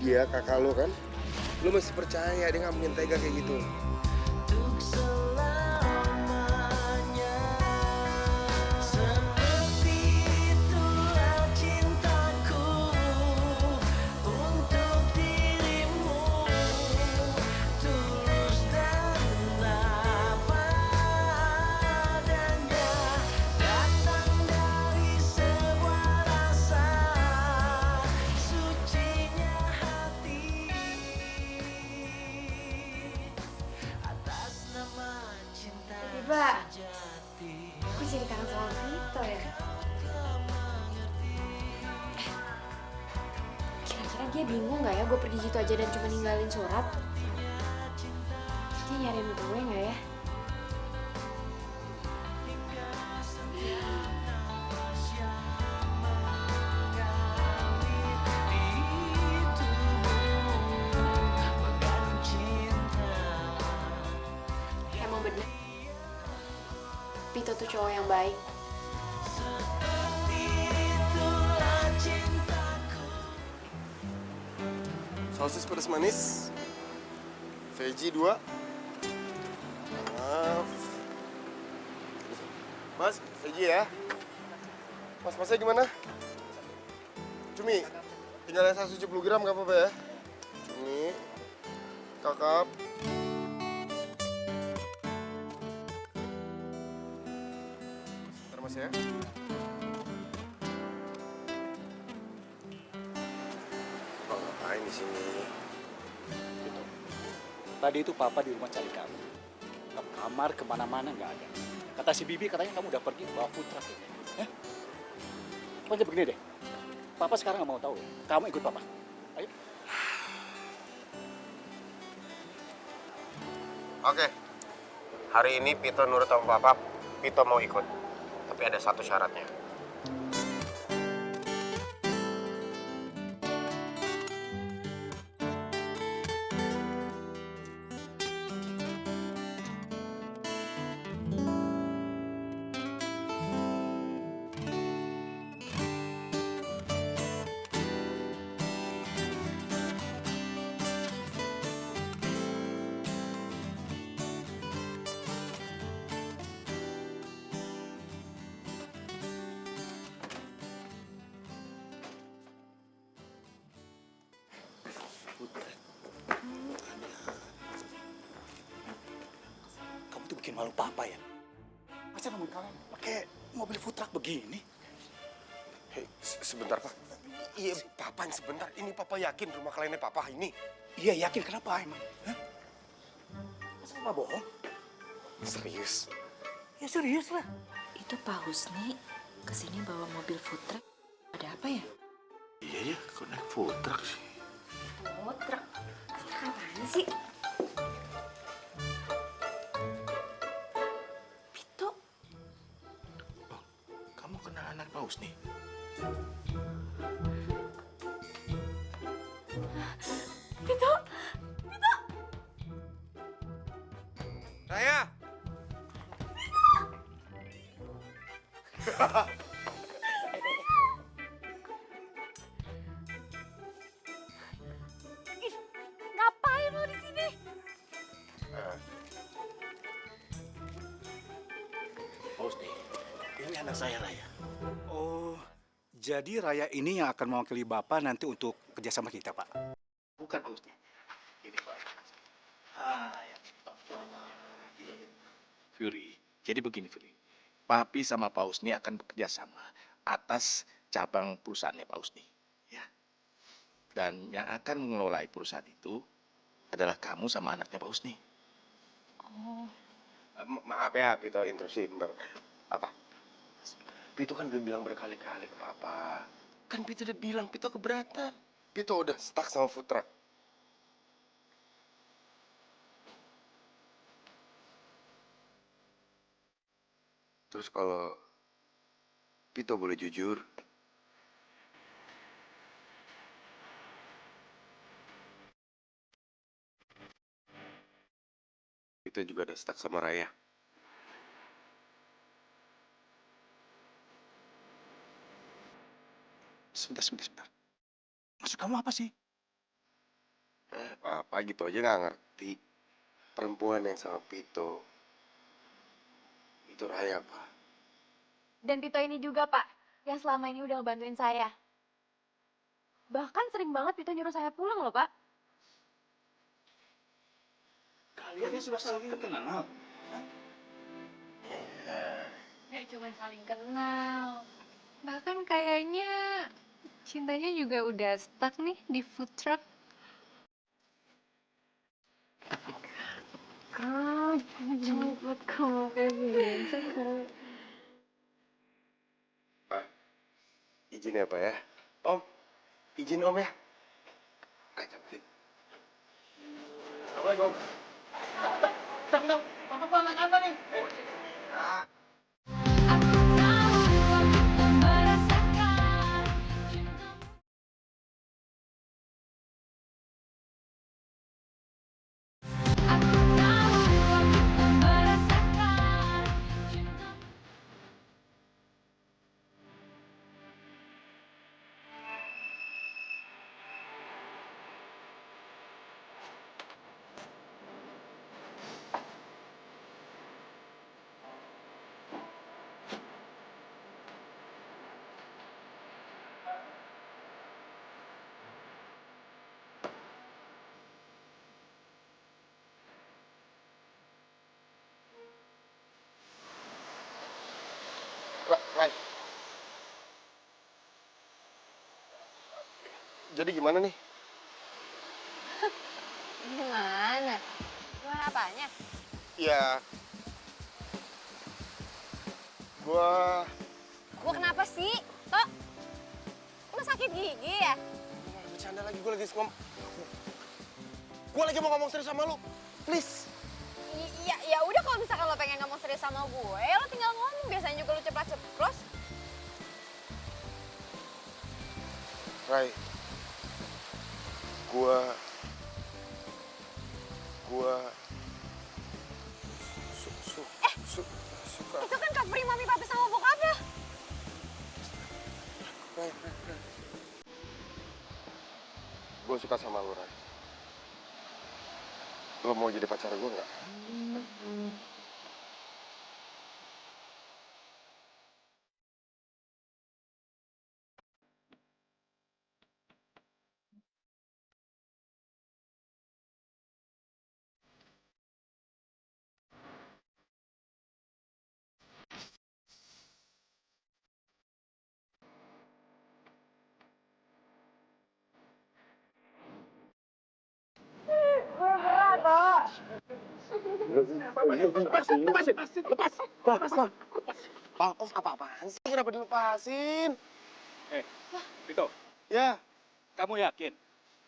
Dia kakak lo kan? Lu masih percaya dia nggak mungkin tega kayak gitu. Untuk selamanya seperti itulah cintaku untuk dirimu, tulus dan apa adanya, datang dari sebuah rasa sucinya hati atas nama cinta Tiba-tiba sejati. gue jadi kangen sama Dito ya. Kira-kira dia bingung nggak ya gue pergi gitu aja dan cuma ninggalin surat? Dia nyariin gue nggak ya? Emang bener, Pito tuh cowok yang baik. Sosis pedas manis. Veggie 2. Maaf. Mas, veggie ya. Masnya gimana? Cumi, tinggal yang 170 gram gak apa-apa ya? Cumi, kakap. Sebentar mas ya. Bang, ngapain di sini? Gitu. Tadi itu papa di rumah cari kamu. Ke kamar kemana-mana nggak ada. Kata si Bibi katanya kamu udah pergi bawa food truck ini. Pokoknya begini deh. Papa sekarang nggak mau tahu ya. Kamu ikut papa. Ayo. Oke. Hari ini Pito nurut sama papa. Pito mau ikut. Tapi ada satu syaratnya. Kamu tuh bikin malu papa ya. Masa namun kalian pakai mobil food truck begini? Hei, sebentar pak. Iya, papa yang sebentar. Ini papa yakin rumah kliennya papa ini. Iya yakin, kenapa emang? Hah? Masa papa bohong? Serius. Ya serius lah. Itu Pak Husni kesini bawa mobil food truck. Ada apa ya? Iya ya, kok naik food truck sih? sih? Pito. Kamu kenal anak Paus nih? Pito. Pito. Raya! Ih, ngapain lo di sini? Paus nih, ini anak saya Raya. Oh, jadi Raya ini yang akan mewakili Bapak nanti untuk kerjasama kita, Pak. Bukan Paus nih. Ini Pak. Fury, jadi begini Fury. Papi sama Paus nih akan bekerja sama atas cabang perusahaannya Paus nih. Ya. Dan yang akan mengelola perusahaan itu adalah kamu sama anaknya Paus nih. Maaf ya, Pito intrusi bentar. Apa? Pito kan udah bilang berkali-kali ke Papa. Kan Pito udah bilang, Pito keberatan. Pito udah stuck sama food truck. Terus kalau Pito boleh jujur, Pito juga udah stuck sama Raya. Sebentar. Maksud kamu apa sih? Papa gitu aja nggak ngerti. Perempuan yang sama Pito, itu Raya, Pak. Dan Pito ini juga, Pak, yang selama ini udah ngebantuin saya. Bahkan sering banget Pito nyuruh saya pulang loh, Pak. Kalian sudah saling kenal. Gak cuma saling kenal. Bahkan kayaknya cintanya juga udah stuck nih di food truck. Kak, jangan buat kamu kayak gini. Pak, izin ya Pak ya. Om, izin Om ya. Ayo, sih. Assalamualaikum. Papa kok anak-anak nih? Rai. Jadi gimana nih? Gimana? Gimana apanya? Ya, gua Gua kenapa sih? Tok? Lu sakit gigi ya? bercanda lagi, gua lagi ngomong. Gua lagi mau ngomong serius sama lu. Please. Ya udah kalau misalkan lo pengen ngomong serius sama gue, ya lo tinggal ngomong. Biasanya juga lo ceplos-ceplos. Rai. Gua suka. Itu kan cover mami papi sama bokap ya. Rai. Gua suka sama lu, Rai. Lo mau jadi pacar gua nggak? Lepas. Lepas apa-apaan sih? Kenapa dilepasin? Pito, Ya, kamu yakin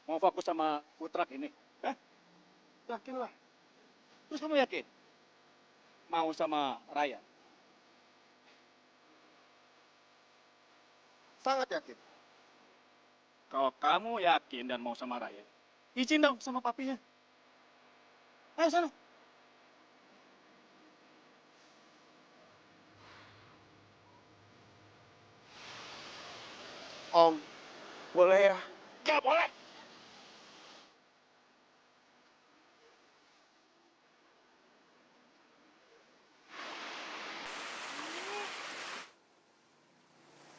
mau fokus sama food truck ini? Hah? Yakin lah. Terus kamu yakin? Mau sama Raya? Sangat yakin. Kalau kamu yakin dan mau sama Raya, izin dong sama papinya. Ayo sana. Om, boleh ya? Gak boleh.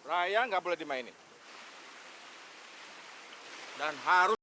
Raya nggak boleh dimainin. Dan harus